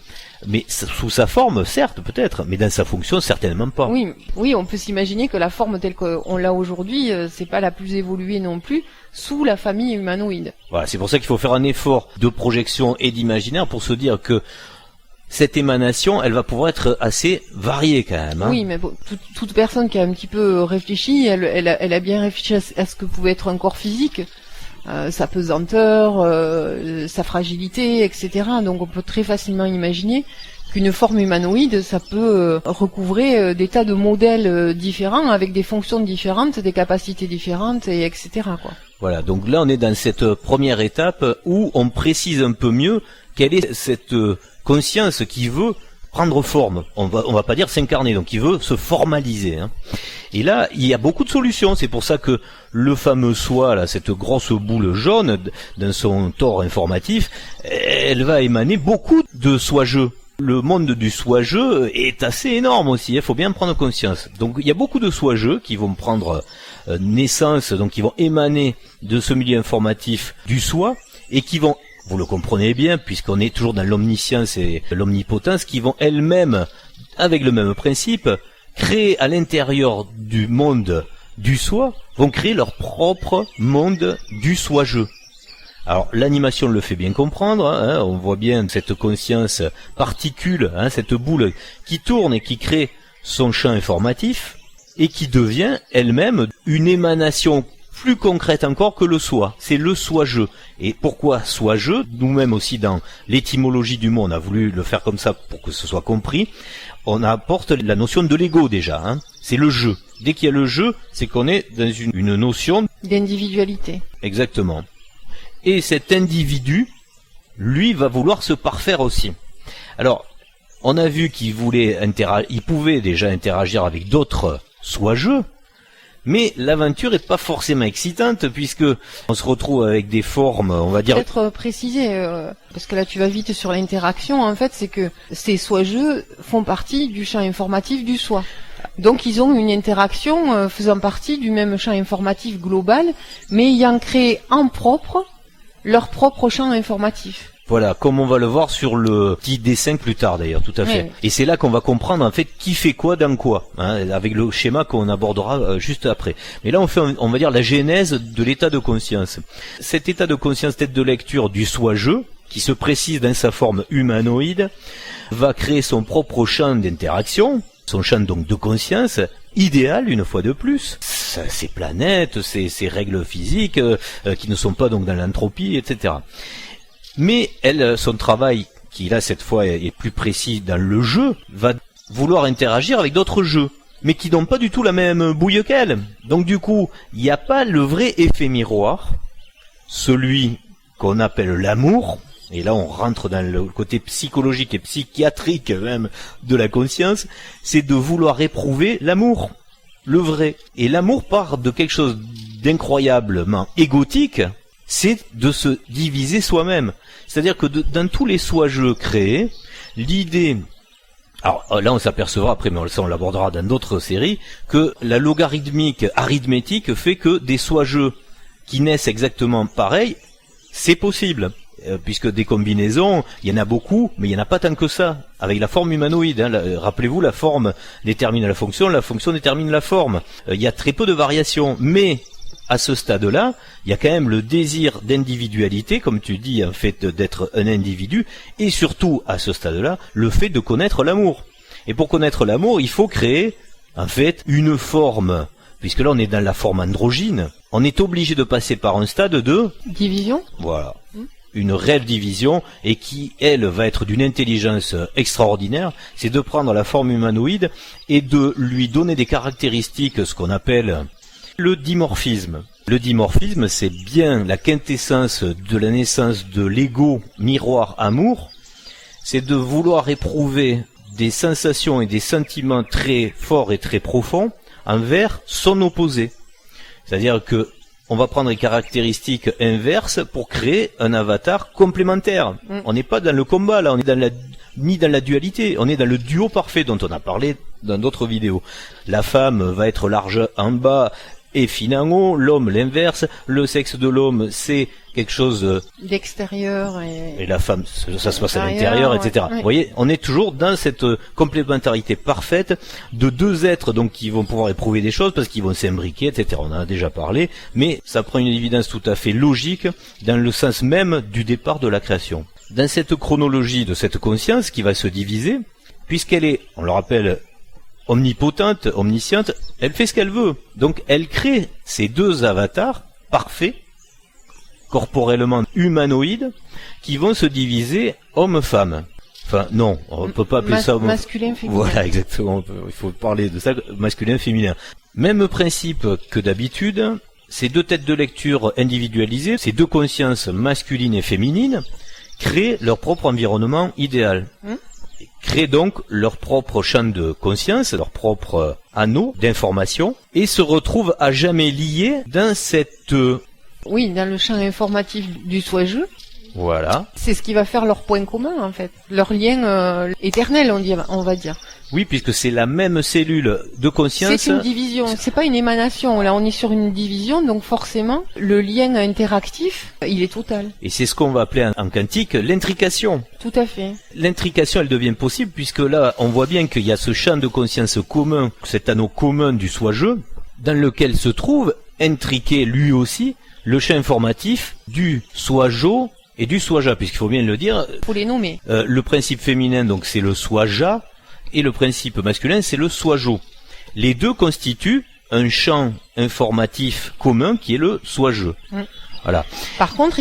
Mais sous sa forme, certes, peut-être, mais dans sa fonction, certainement pas. Oui, on peut s'imaginer que la forme telle qu'on l'a aujourd'hui, c'est pas la plus évoluée non plus, sous la famille humanoïde. Voilà, c'est pour ça qu'il faut faire un effort de projection et d'imaginaire pour se dire que cette émanation, elle va pouvoir être assez variée quand même. Oui, mais bon, toute personne qui a un petit peu réfléchi, elle a bien réfléchi à ce que pouvait être un corps physique. Sa pesanteur, sa fragilité, etc. Donc on peut très facilement imaginer qu'une forme humanoïde, ça peut recouvrer des tas de modèles différents, avec des fonctions différentes, des capacités différentes, et etc. quoi. Voilà, donc là on est dans cette première étape où on précise un peu mieux quelle est cette conscience qui veut prendre forme. On va pas dire s'incarner, donc il veut se formaliser. Et là, il y a beaucoup de solutions. C'est pour ça que le fameux soi, là, cette grosse boule jaune, dans son tore informatif, elle va émaner beaucoup de soi-jeu. Le monde du soi-jeu est assez énorme aussi, il faut bien prendre conscience. Donc il y a beaucoup de soi-jeux qui vont prendre naissance, donc qui vont émaner de ce milieu informatif du soi, et qui vont, vous le comprenez bien, puisqu'on est toujours dans l'omniscience et l'omnipotence, qui vont elles-mêmes, avec le même principe, créer à l'intérieur du monde du soi, vont créer leur propre monde du soi-jeu. Alors l'animation le fait bien comprendre, on voit bien cette conscience particule, cette boule qui tourne et qui crée son champ informatif, et qui devient elle-même une émanation plus concrète encore que le soi. C'est le soi-jeu. Et pourquoi soi-jeu? Nous-mêmes aussi dans l'étymologie du mot, on a voulu le faire comme ça pour que ce soit compris. On apporte la notion de l'ego déjà. C'est le jeu. Dès qu'il y a le jeu, c'est qu'on est dans une notion d'individualité. Exactement. Et cet individu, lui, va vouloir se parfaire aussi. Alors, on a vu qu'il pouvait déjà interagir avec d'autres soi-jeux, mais l'aventure est pas forcément excitante, puisque on se retrouve avec des formes, on va dire... Peut-être préciser, parce que là tu vas vite sur l'interaction, en fait, c'est que ces soi-jeux font partie du champ informatif du soi. Donc ils ont une interaction faisant partie du même champ informatif global, mais ayant créé en propre leur propre champ informatif. Voilà, comme on va le voir sur le petit dessin plus tard d'ailleurs, tout à fait. Oui. Et c'est là qu'on va comprendre en fait qui fait quoi dans quoi, avec le schéma qu'on abordera juste après. Mais là on va dire la genèse de l'état de conscience. Cet état de conscience, tête de lecture du soi-jeu, qui se précise dans sa forme humanoïde, va créer son propre champ d'interaction, son champ donc de conscience, idéal une fois de plus. Ces planètes, ces règles physiques qui ne sont pas donc dans l'entropie, etc. Mais son travail, qui là cette fois est plus précis dans le jeu, va vouloir interagir avec d'autres jeux, mais qui n'ont pas du tout la même bouille qu'elle. Donc du coup, il n'y a pas le vrai effet miroir, celui qu'on appelle l'amour, et là on rentre dans le côté psychologique et psychiatrique même de la conscience, c'est de vouloir éprouver l'amour, le vrai. Et l'amour part de quelque chose d'incroyablement égotique, c'est de se diviser soi-même. C'est-à-dire que dans tous les soi-jeux créés, l'idée... Alors là on s'apercevra après, mais ça on l'abordera dans d'autres séries, que la logarithmique arithmétique fait que des soi-jeux qui naissent exactement pareil, c'est possible. Puisque des combinaisons, il y en a beaucoup, mais il n'y en a pas tant que ça. Avec la forme humanoïde, rappelez-vous, la forme détermine la fonction détermine la forme. Il y a très peu de variations, mais... à ce stade-là, il y a quand même le désir d'individualité, comme tu dis, en fait, d'être un individu, et surtout, à ce stade-là, le fait de connaître l'amour. Et pour connaître l'amour, il faut créer, en fait, une forme, puisque là on est dans la forme androgyne, on est obligé de passer par un stade de... division. Voilà. Une réelle division, et qui, elle, va être d'une intelligence extraordinaire, c'est de prendre la forme humanoïde et de lui donner des caractéristiques, ce qu'on appelle... le dimorphisme. Le dimorphisme, c'est bien la quintessence de la naissance de l'ego miroir amour. C'est de vouloir éprouver des sensations et des sentiments très forts et très profonds envers son opposé. C'est-à-dire que on va prendre les caractéristiques inverses pour créer un avatar complémentaire. On n'est pas dans le combat là, on est ni dans la dualité, on est dans le duo parfait dont on a parlé dans d'autres vidéos. La femme va être large en bas, est fini en haut, l'homme l'inverse, le sexe de l'homme c'est quelque chose d'extérieur et la femme ça se passe à l'intérieur, etc. Ouais. Vous voyez, on est toujours dans cette complémentarité parfaite de deux êtres donc qui vont pouvoir éprouver des choses parce qu'ils vont s'imbriquer, etc. On en a déjà parlé, mais ça prend une évidence tout à fait logique dans le sens même du départ de la création. Dans cette chronologie de cette conscience qui va se diviser, puisqu'elle est, on le rappelle, omnipotente, omnisciente, elle fait ce qu'elle veut. Donc elle crée ces deux avatars parfaits, corporellement humanoïdes, qui vont se diviser homme-femme. Enfin, non, on ne peut pas appeler ça masculin-féminin. Voilà, exactement. Il faut parler de ça, masculin-féminin. Même principe que d'habitude, ces deux têtes de lecture individualisées, ces deux consciences masculines et féminines, créent leur propre environnement idéal. Créent donc leur propre champ de conscience, leur propre anneau d'information, et se retrouvent à jamais liés dans cette... Oui, dans le champ informatif du soi-je. Voilà. C'est ce qui va faire leur point commun, en fait. Leur lien éternel, on va dire. Oui, puisque c'est la même cellule de conscience. C'est une division, c'est pas une émanation. Là, on est sur une division, donc forcément, le lien interactif, il est total. Et c'est ce qu'on va appeler en quantique l'intrication. Tout à fait. L'intrication, elle devient possible puisque là, on voit bien qu'il y a ce champ de conscience commun, cet anneau commun du soi-je, dans lequel se trouve intriqué lui aussi le champ informatif du soi-jo et du soi-ja, puisqu'il faut bien le dire. Faut les nommer. Le principe féminin, donc, c'est le soi-ja, et le principe masculin, c'est le soi-jo. Les deux constituent un champ informatif commun qui est le soi-je. Voilà. Par contre,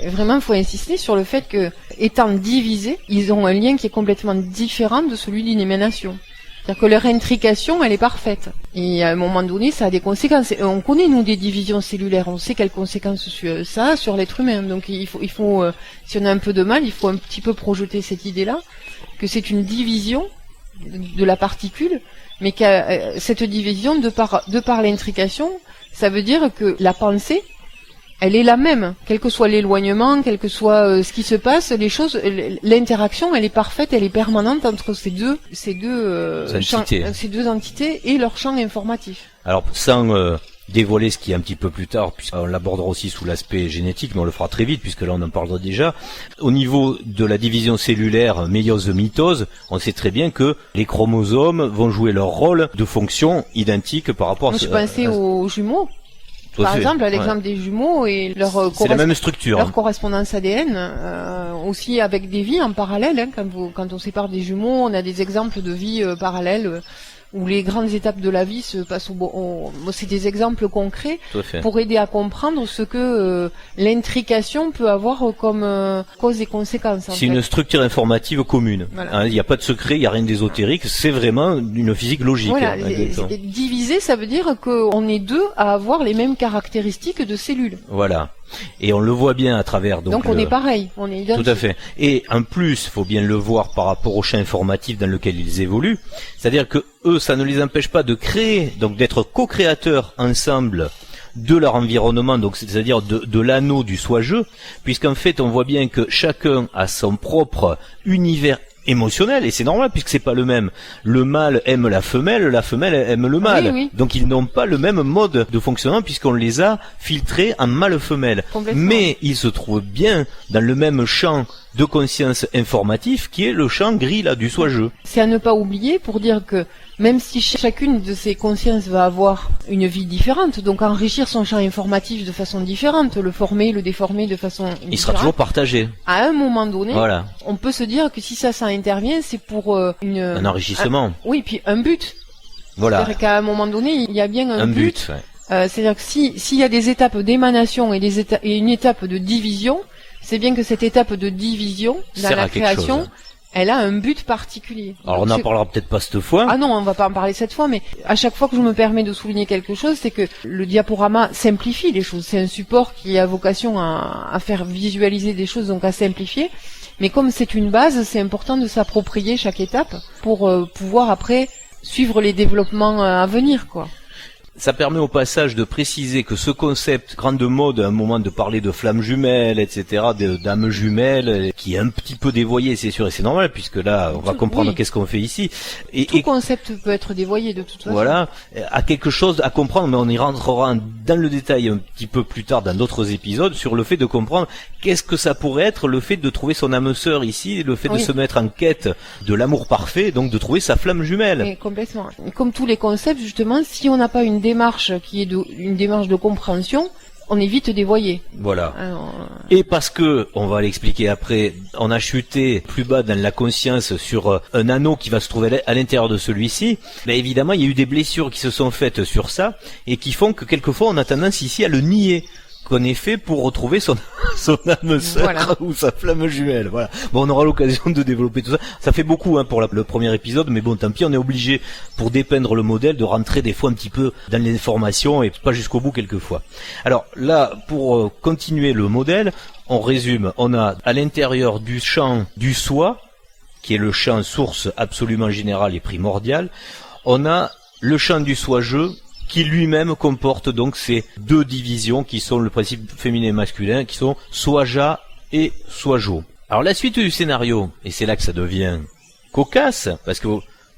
vraiment, il faut insister sur le fait que, étant divisés, ils ont un lien qui est complètement différent de celui d'une émanation. C'est-à-dire que leur intrication, elle est parfaite. Et à un moment donné, ça a des conséquences. Et on connaît, nous, des divisions cellulaires. On sait quelles conséquences ça a sur l'être humain. Donc, il faut, si on a un peu de mal, il faut un petit peu projeter cette idée-là, que c'est une division de la particule, mais que cette division, de par l'intrication, ça veut dire que la pensée, elle est la même, quel que soit l'éloignement, quel que soit ce qui se passe, les choses, l'interaction, elle est parfaite, elle est permanente entre ces deux entités et leur champ informatif. Alors, sans dévoiler ce qui est un petit peu plus tard, puisqu'on l'abordera aussi sous l'aspect génétique, mais on le fera très vite, puisque là on en parlera déjà. Au niveau de la division cellulaire méiose-mitose, on sait très bien que les chromosomes vont jouer leur rôle de fonction identique par rapport à... Je pensais aux jumeaux. Par exemple, à l'exemple des jumeaux et leur c'est la même structure. Leur correspondance ADN, aussi avec des vies en parallèle. Hein, quand on sépare des jumeaux, on a des exemples de vies parallèles où les grandes étapes de la vie se passent c'est des exemples concrets pour aider à comprendre ce que l'intrication peut avoir comme cause et conséquences. C'est une structure informative commune. Voilà. Il n'y a pas de secret, il n'y a rien d'ésotérique, c'est vraiment une physique logique. Voilà, divisé, ça veut dire qu'on est deux à avoir les mêmes caractéristiques de cellules. Voilà. Et on le voit bien à travers. Donc on est pareil, on est identique. Tout à fait. Et en plus, il faut bien le voir par rapport au champ informatif dans lequel ils évoluent. C'est-à-dire que eux, ça ne les empêche pas de créer, donc d'être co-créateurs ensemble de leur environnement, donc c'est-à-dire de l'anneau du soi-je, puisqu'en fait, on voit bien que chacun a son propre univers émotionnel, et c'est normal puisque c'est pas le même. Le mâle aime la femelle aime le mâle. Oui. Donc ils n'ont pas le même mode de fonctionnement puisqu'on les a filtrés en mâle-femelle. Mais ils se trouvent bien dans le même champ de conscience informatif qui est le champ gris là du soi-je. C'est à ne pas oublier pour dire que même si chacune de ces consciences va avoir une vie différente, donc enrichir son champ informatif de façon différente, le former, le déformer de façon différente, il sera toujours partagé. À un moment donné, voilà. On peut se dire que si ça intervient, c'est pour un enrichissement. Oui, puis un but. Voilà. C'est-à-dire qu'à un moment donné, il y a bien un but. Ouais. C'est-à-dire que s'il y a des étapes d'émanation et une étape de division, c'est bien que cette étape de division dans la création, elle a un but particulier. Alors on n'en parlera peut-être pas cette fois. Ah non, on va pas en parler cette fois, mais à chaque fois que je me permets de souligner quelque chose, c'est que le diaporama simplifie les choses. C'est un support qui a vocation à faire visualiser des choses, donc à simplifier. Mais comme c'est une base, c'est important de s'approprier chaque étape pour pouvoir après suivre les développements à venir, quoi. Ça permet au passage de préciser que ce concept, grande mode à un moment de parler de flammes jumelles, etc., d'âmes jumelles, qui est un petit peu dévoyé, c'est sûr, et c'est normal, puisque là, on va comprendre qu'est-ce qu'on fait ici. Tout concept peut être dévoyé de toute façon. Voilà, a quelque chose à comprendre, mais on y rentrera dans le détail un petit peu plus tard dans d'autres épisodes, sur le fait de comprendre qu'est-ce que ça pourrait être, le fait de trouver son âme sœur ici, le fait de se mettre en quête de l'amour parfait, donc de trouver sa flamme jumelle. Et complètement. Comme tous les concepts, justement, si on n'a pas une démarche qui est une démarche de compréhension, on est vite dévoyé. Voilà. Et parce que, on va l'expliquer après, on a chuté plus bas dans la conscience sur un anneau qui va se trouver à l'intérieur de celui-ci, ben évidemment, il y a eu des blessures qui se sont faites sur ça et qui font que quelquefois on a tendance ici à le nier, qu'on est fait pour retrouver son âme sœur ou sa flamme jumelle. Voilà. Bon, on aura l'occasion de développer tout ça. Ça fait beaucoup pour le premier épisode, mais bon, tant pis, on est obligé, pour dépeindre le modèle, de rentrer des fois un petit peu dans l'information et pas jusqu'au bout quelquefois. Alors là, pour continuer le modèle, on résume. On a à l'intérieur du champ du soi, qui est le champ source absolument général et primordial, on a le champ du soi-je, qui lui-même comporte donc ces deux divisions qui sont le principe féminin et masculin, qui sont Swaja et Swajo. Alors la suite du scénario, et c'est là que ça devient cocasse, parce que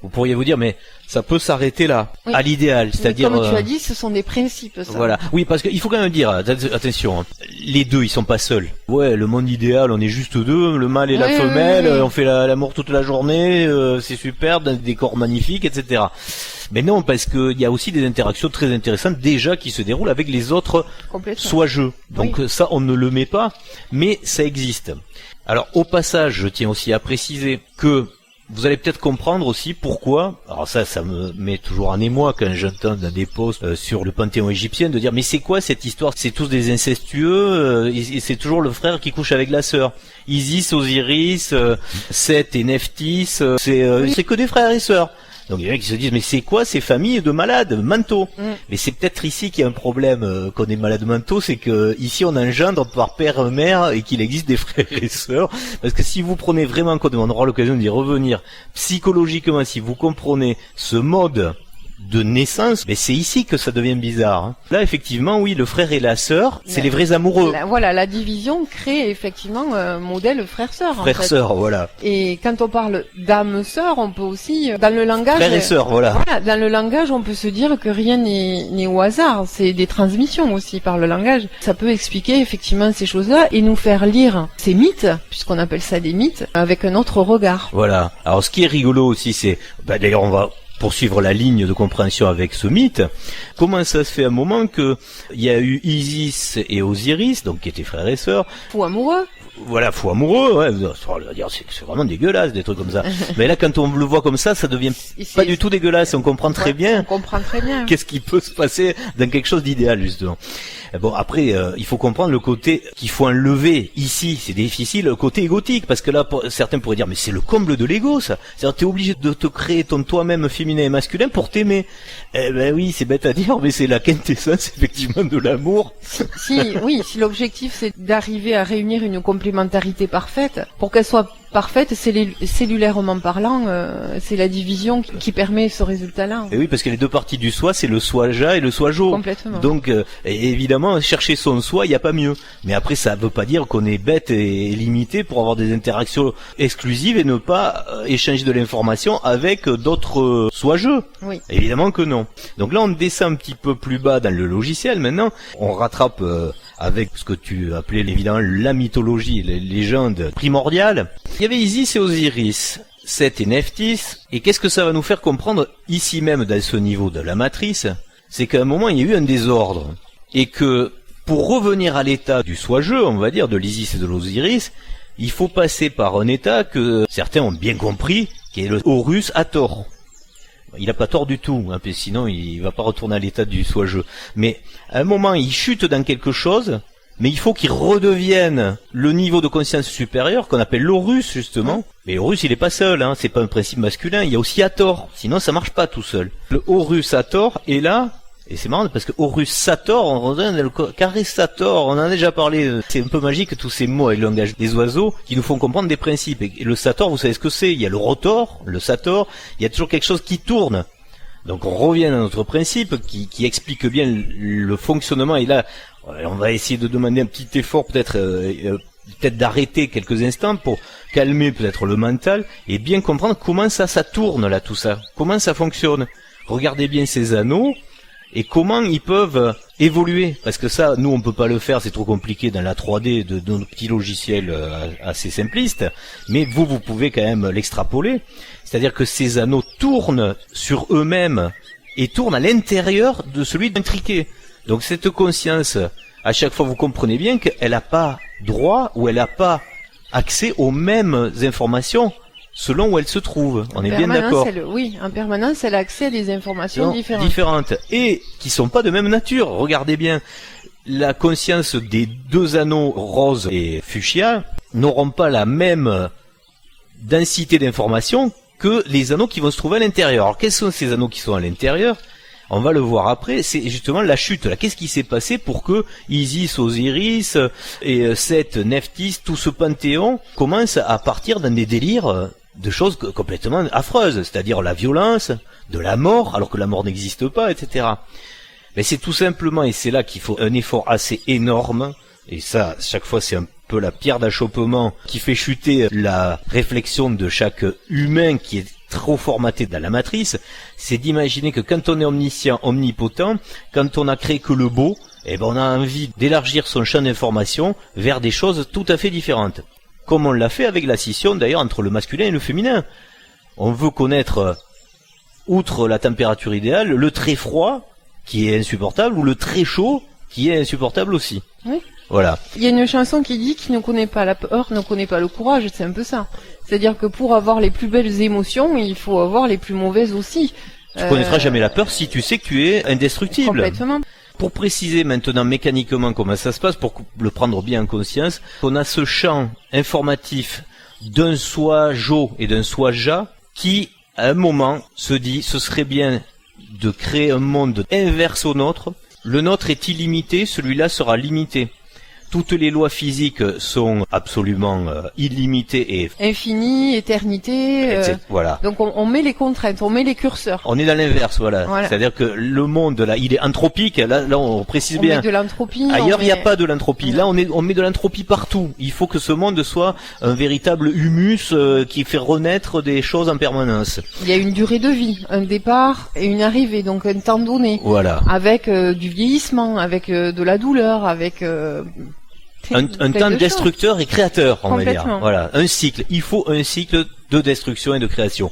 vous pourriez vous dire, mais ça peut s'arrêter là, à l'idéal, c'est-à-dire... Comme tu as dit, ce sont des principes, ça. Voilà. Oui, parce qu'il faut quand même dire, attention, les deux, ils sont pas seuls. Ouais, le monde idéal, on est juste deux, le mâle et la femelle, on fait l'amour toute la journée, c'est super, dans des corps magnifiques, etc. Mais non, parce qu'il y a aussi des interactions très intéressantes déjà qui se déroulent avec les autres soi-je. Donc ça, on ne le met pas, mais ça existe. Alors au passage, je tiens aussi à préciser que vous allez peut-être comprendre aussi pourquoi, alors ça me met toujours en émoi quand j'entends dans des posts sur le panthéon égyptien de dire mais c'est quoi cette histoire, c'est tous des incestueux, et c'est toujours le frère qui couche avec la sœur. Isis, Osiris, Seth et Nephthys, c'est que des frères et sœurs. Donc il y en a qui se disent mais c'est quoi ces familles de malades mentaux? Mais c'est peut-être ici qu'il y a un problème qu'on est malade mentaux, c'est que ici on engendre par père et mère et qu'il existe des frères et sœurs. Parce que si vous prenez vraiment en compte, on aura l'occasion d'y revenir psychologiquement, si vous comprenez ce mode de naissance, mais c'est ici que ça devient bizarre. Hein. Là, effectivement, oui, le frère et la sœur, c'est les vrais amoureux. La division crée effectivement un modèle frère-sœur. Frère-sœur, voilà. Et quand on parle d'âme-sœur, on peut aussi, dans le langage... Frère et sœur, voilà. Dans le langage, on peut se dire que rien n'est au hasard. C'est des transmissions aussi par le langage. Ça peut expliquer effectivement ces choses-là et nous faire lire ces mythes, puisqu'on appelle ça des mythes, avec un autre regard. Voilà. Alors, ce qui est rigolo aussi, c'est... d'ailleurs, on va poursuivre la ligne de compréhension avec ce mythe. Comment ça se fait à un moment que il y a eu Isis et Osiris, donc qui étaient frères et sœurs. Fou amoureux. Voilà, fou amoureux, ouais. C'est vraiment dégueulasse des trucs comme ça. Mais là, quand on le voit comme ça devient pas du tout dégueulasse. On comprend très bien. On comprend très bien. Qu'est-ce qui peut se passer dans quelque chose d'idéal, justement. Bon, après, il faut comprendre le côté qu'il faut enlever ici. C'est difficile, le côté égotique, parce que là, certains pourraient dire, mais c'est le comble de l'ego, ça. C'est-à-dire, t'es obligé de te créer ton toi-même féminin et masculin pour t'aimer. Eh ben oui, c'est bête à dire, mais c'est la quintessence, effectivement, de l'amour. Si l'objectif c'est d'arriver à réunir une complémentarité parfaite, pour qu'elle soit parfaite, cellulairement parlant, c'est la division qui permet ce résultat-là. Et oui, parce que les deux parties du soi, c'est le soi-ja et le soi-jo. Complètement. Donc, évidemment, chercher son soi, il n'y a pas mieux. Mais après, ça veut pas dire qu'on est bête et limité pour avoir des interactions exclusives et ne pas échanger de l'information avec d'autres soi-je. Oui. Évidemment que non. Donc là, on descend un petit peu plus bas dans le logiciel. Maintenant, on rattrape avec ce que tu appelais évidemment la mythologie, les légendes primordiales. Il y avait Isis et Osiris, Seth et Nephthys, et qu'est-ce que ça va nous faire comprendre ici même dans ce niveau de la matrice? C'est qu'à un moment il y a eu un désordre, et que pour revenir à l'état du soi-je, on va dire, de l'Isis et de l'Osiris, il faut passer par un état que certains ont bien compris, qui est le Horus Hathor. Il a pas tort du tout, hein, sinon il va pas retourner à l'état du soi-je. Mais à un moment, il chute dans quelque chose, mais il faut qu'il redevienne le niveau de conscience supérieur qu'on appelle l'Horus, justement. Mais l'Horus, il est pas seul, hein, c'est pas un principe masculin, il y a aussi Hathor, sinon ça marche pas tout seul. Le Horus Hathor est là, et c'est marrant parce que Horus Sator, on revient dans le carré Sator, on en a déjà parlé, c'est un peu magique tous ces mots avec le langage des oiseaux qui nous font comprendre des principes. Et le Sator, vous savez ce que c'est, il y a le rotor, le Sator, il y a toujours quelque chose qui tourne. Donc on revient à notre principe qui explique bien le fonctionnement, et là on va essayer de demander un petit effort peut-être d'arrêter quelques instants pour calmer peut-être le mental et bien comprendre comment ça tourne là, tout ça, comment ça fonctionne. Regardez bien ces anneaux et comment ils peuvent évoluer, parce que ça, nous on peut pas le faire, c'est trop compliqué dans la 3D de nos petits logiciels assez simplistes, mais vous pouvez quand même l'extrapoler, c'est-à-dire que ces anneaux tournent sur eux-mêmes et tournent à l'intérieur de celui d'intriqué. Donc cette conscience, à chaque fois vous comprenez bien qu'elle n'a pas droit ou elle n'a pas accès aux mêmes informations selon où elle se trouve. On est bien d'accord. Oui, en permanence, elle a accès à des informations différentes et qui sont pas de même nature. Regardez bien, la conscience des deux anneaux rose et fuchsia n'auront pas la même densité d'informations que les anneaux qui vont se trouver à l'intérieur. Alors quels sont ces anneaux qui sont à l'intérieur ? On va le voir après, c'est justement la chute là. Qu'est-ce qui s'est passé pour que Isis, Osiris et Seth, Nephthys, tout ce panthéon commence à partir dans des délires de choses complètement affreuses, c'est-à-dire la violence, de la mort, alors que la mort n'existe pas, etc. Mais c'est tout simplement, et c'est là qu'il faut un effort assez énorme, et ça, chaque fois c'est un peu la pierre d'achoppement qui fait chuter la réflexion de chaque humain qui est trop formaté dans la matrice, c'est d'imaginer que quand on est omniscient, omnipotent, quand on a créé que le beau, eh ben on a envie d'élargir son champ d'information vers des choses tout à fait différentes. Comme on l'a fait avec la scission d'ailleurs entre le masculin et le féminin. On veut connaître, outre la température idéale, le très froid qui est insupportable ou le très chaud qui est insupportable aussi. Oui. Voilà. Il y a une chanson qui dit qui ne connaît pas la peur ne connaît pas le courage, c'est un peu ça. C'est-à-dire que pour avoir les plus belles émotions, il faut avoir les plus mauvaises aussi. Tu connaîtras jamais la peur si tu sais que tu es indestructible. Complètement. Pour préciser maintenant mécaniquement comment ça se passe, pour le prendre bien en conscience, on a ce champ informatif d'un soi Jo et d'un soi Ja qui, à un moment, se dit ce serait bien de créer un monde inverse au nôtre. Le nôtre est illimité, celui-là sera limité. Toutes les lois physiques sont absolument illimitées et infini, éternité. Voilà. Donc on met les contraintes, on met les curseurs. On est dans l'inverse, voilà. C'est-à-dire que le monde là, il est anthropique. Là, on précise bien. On met de l'entropie. Ailleurs, il n'y a pas de l'entropie. Là, on met de l'entropie partout. Il faut que ce monde soit un véritable humus qui fait renaître des choses en permanence. Il y a une durée de vie, un départ et une arrivée, donc un temps donné. Voilà. Avec du vieillissement, avec de la douleur, avec un temps destructeur et créateur, on va dire. Voilà, un cycle. Il faut un cycle de destruction et de création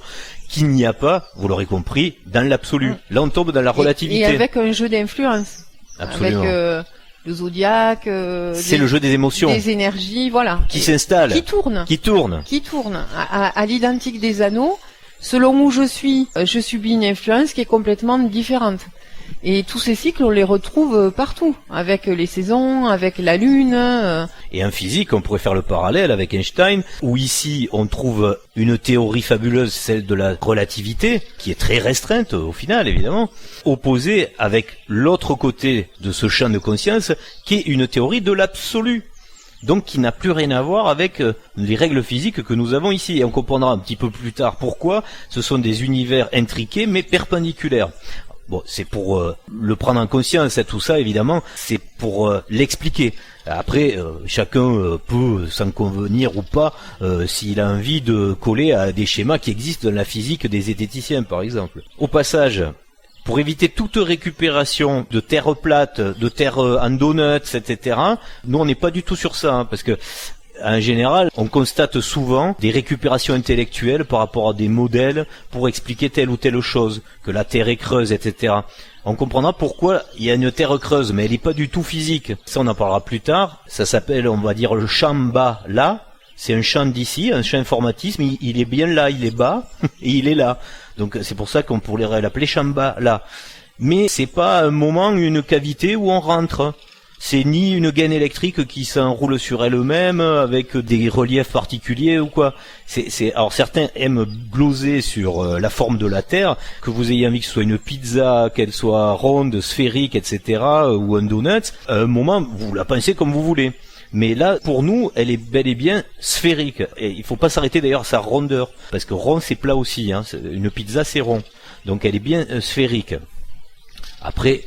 qu'il n'y a pas, vous l'aurez compris, dans l'absolu. Là, on tombe dans la relativité. Et avec un jeu d'influence. Absolument. Avec le zodiaque. C'est le jeu des émotions. Des énergies, voilà. Qui s'installe. Qui tourne. Qui tourne. Qui tourne. À l'identique des anneaux, selon où je subis une influence qui est complètement différente. Et tous ces cycles, on les retrouve partout, avec les saisons, avec la lune. Et en physique, on pourrait faire le parallèle avec Einstein, où ici, on trouve une théorie fabuleuse, celle de la relativité, qui est très restreinte au final, évidemment, opposée avec l'autre côté de ce champ de conscience, qui est une théorie de l'absolu. Donc qui n'a plus rien à voir avec les règles physiques que nous avons ici. Et on comprendra un petit peu plus tard pourquoi ce sont des univers intriqués mais perpendiculaires. Bon, c'est pour le prendre en conscience, tout ça, évidemment, c'est pour l'expliquer. Après, chacun peut s'en convenir ou pas s'il a envie de coller à des schémas qui existent dans la physique des zététiciens, par exemple. Au passage, pour éviter toute récupération de terre plate, de terre en donuts, etc., nous, on n'est pas du tout sur ça, hein, parce que en général, on constate souvent des récupérations intellectuelles par rapport à des modèles pour expliquer telle ou telle chose, que la Terre est creuse, etc. On comprendra pourquoi il y a une Terre creuse, mais elle n'est pas du tout physique. Ça, on en parlera plus tard. Ça s'appelle, on va dire, le Shambhala. C'est un champ d'ici, un champ informatisme. Il est bien là, il est bas, et il est là. Donc c'est pour ça qu'on pourrait l'appeler Shambhala. Mais c'est pas un moment, une cavité où on rentre. C'est ni une gaine électrique qui s'enroule sur elle-même avec des reliefs particuliers ou quoi. Alors certains aiment gloser sur la forme de la Terre, que vous ayez envie que ce soit une pizza, qu'elle soit ronde, sphérique, etc., ou un donut. À un moment, vous la pensez comme vous voulez. Mais là, pour nous, elle est bel et bien sphérique. Et il faut pas s'arrêter d'ailleurs à sa rondeur, parce que rond c'est plat aussi. Hein. Une pizza c'est rond. Donc elle est bien sphérique. Après,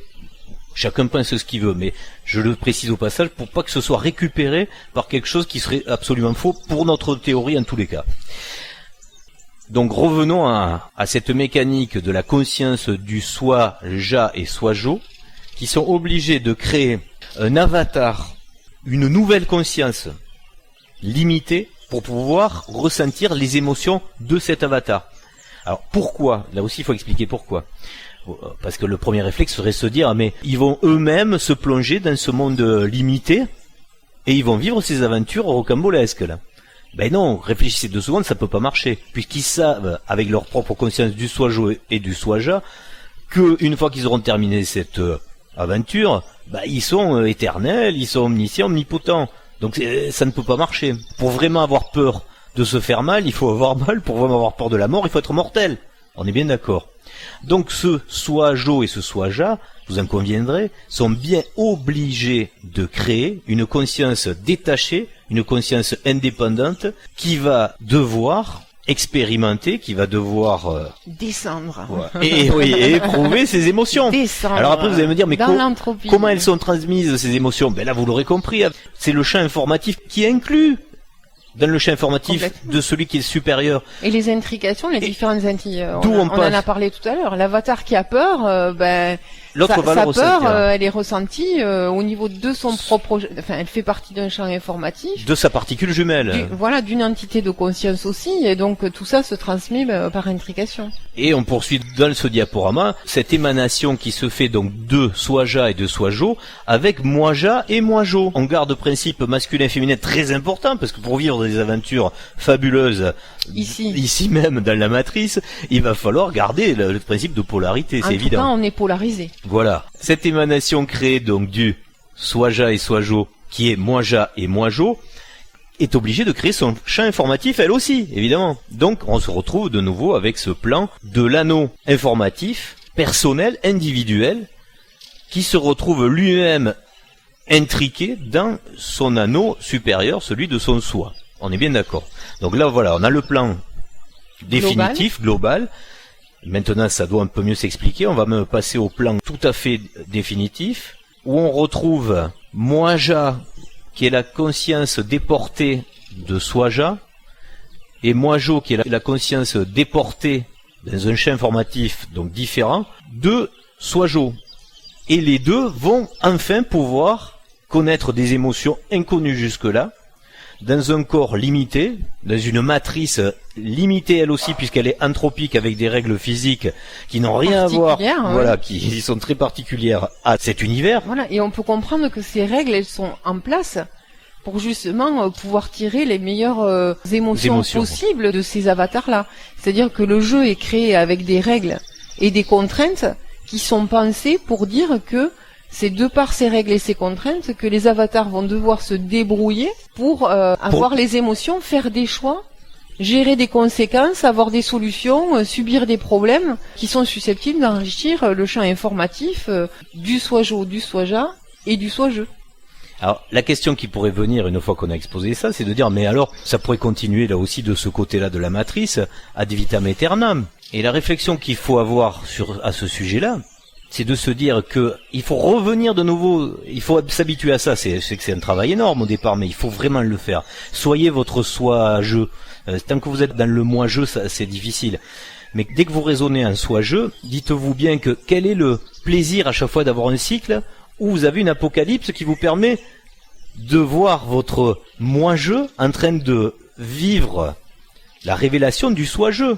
chacun pense ce qu'il veut, mais je le précise au passage pour pas que ce soit récupéré par quelque chose qui serait absolument faux pour notre théorie en tous les cas. Donc revenons à cette mécanique de la conscience du soi-ja et soi-jo, qui sont obligés de créer un avatar, une nouvelle conscience limitée pour pouvoir ressentir les émotions de cet avatar. Alors pourquoi ? Là aussi il faut expliquer pourquoi. Parce que le premier réflexe serait se dire mais ils vont eux-mêmes se plonger dans ce monde limité et ils vont vivre ces aventures rocambolesques là. Ben non, réfléchissez 2 secondes, ça peut pas marcher, puisqu'ils savent, avec leur propre conscience du soi-jo et du soi-ja, que une fois qu'ils auront terminé cette aventure, ben ils sont éternels, ils sont omniscients, omnipotents. Donc ça ne peut pas marcher. Pour vraiment avoir peur de se faire mal, il faut avoir mal. Pour vraiment avoir peur de la mort, il faut être mortel. On est bien d'accord. Donc ce soi-jo et ce soi-ja, vous en conviendrez, sont bien obligés de créer une conscience détachée, une conscience indépendante qui va devoir expérimenter, qui va devoir descendre et éprouver ses émotions. Descendre. Alors après vous allez me dire mais comment elles sont transmises ces émotions ? Ben là vous l'aurez compris, c'est le champ informatif qui inclut dans le champ informatif de celui qui est supérieur. Et les intrications, les différentes d'où on en a parlé tout à l'heure. L'avatar qui a peur, l'autre va le sa peur, ressentir. elle est ressentie au niveau de son propre... Enfin, elle fait partie d'un champ informatif. De sa particule jumelle. D'une entité de conscience aussi. Et donc, tout ça se transmet par intrication. Et on poursuit dans ce diaporama cette émanation qui se fait donc de soi-ja et de soi-jo avec moi-ja et moi-jo. On garde le principe masculin-féminin très important parce que pour vivre des aventures fabuleuses ici même dans la matrice, il va falloir garder le principe de polarité, c'est évident. En tout cas, on est polarisé. Voilà. Cette émanation créée donc du soi-ja et soi-jo, qui est moi-ja et moi-jo, est obligée de créer son champ informatif elle aussi, évidemment. Donc on se retrouve de nouveau avec ce plan de l'anneau informatif, personnel, individuel, qui se retrouve lui-même intriqué dans son anneau supérieur, celui de son soi. On est bien d'accord. Donc là, voilà, on a le plan définitif, global. Maintenant, ça doit un peu mieux s'expliquer. On va même passer au plan tout à fait définitif, où on retrouve moi-ja, qui est la conscience déportée de soi-ja, et moi-jo, qui est la conscience déportée dans un champ informatif, donc différent, de soi-jo. Et les deux vont enfin pouvoir connaître des émotions inconnues jusque-là, dans un corps limité, dans une matrice limitée elle aussi, puisqu'elle est anthropique avec des règles physiques qui n'ont rien à voir, voilà, qui sont très particulières à cet univers. Voilà, et on peut comprendre que ces règles, elles sont en place pour justement pouvoir tirer les meilleures émotions possibles de ces avatars-là. C'est-à-dire que le jeu est créé avec des règles et des contraintes qui sont pensées pour dire que c'est de par ces règles et ces contraintes que les avatars vont devoir se débrouiller pour avoir les émotions, faire des choix, gérer des conséquences, avoir des solutions, subir des problèmes qui sont susceptibles d'enrichir le champ informatif du soi-jo, du soi-ja et du soi-je. Alors, la question qui pourrait venir une fois qu'on a exposé ça, c'est de dire, mais alors, ça pourrait continuer là aussi de ce côté-là de la matrice, ad vitam aeternam. Et la réflexion qu'il faut avoir à ce sujet-là, c'est de se dire que il faut revenir de nouveau, il faut s'habituer à ça. C'est que c'est un travail énorme au départ, mais il faut vraiment le faire. Soyez votre soi-je. Tant que vous êtes dans le moi-je, c'est difficile. Mais dès que vous raisonnez en soi-je, dites-vous bien que quel est le plaisir à chaque fois d'avoir un cycle où vous avez une apocalypse qui vous permet de voir votre moi-je en train de vivre la révélation du soi-je.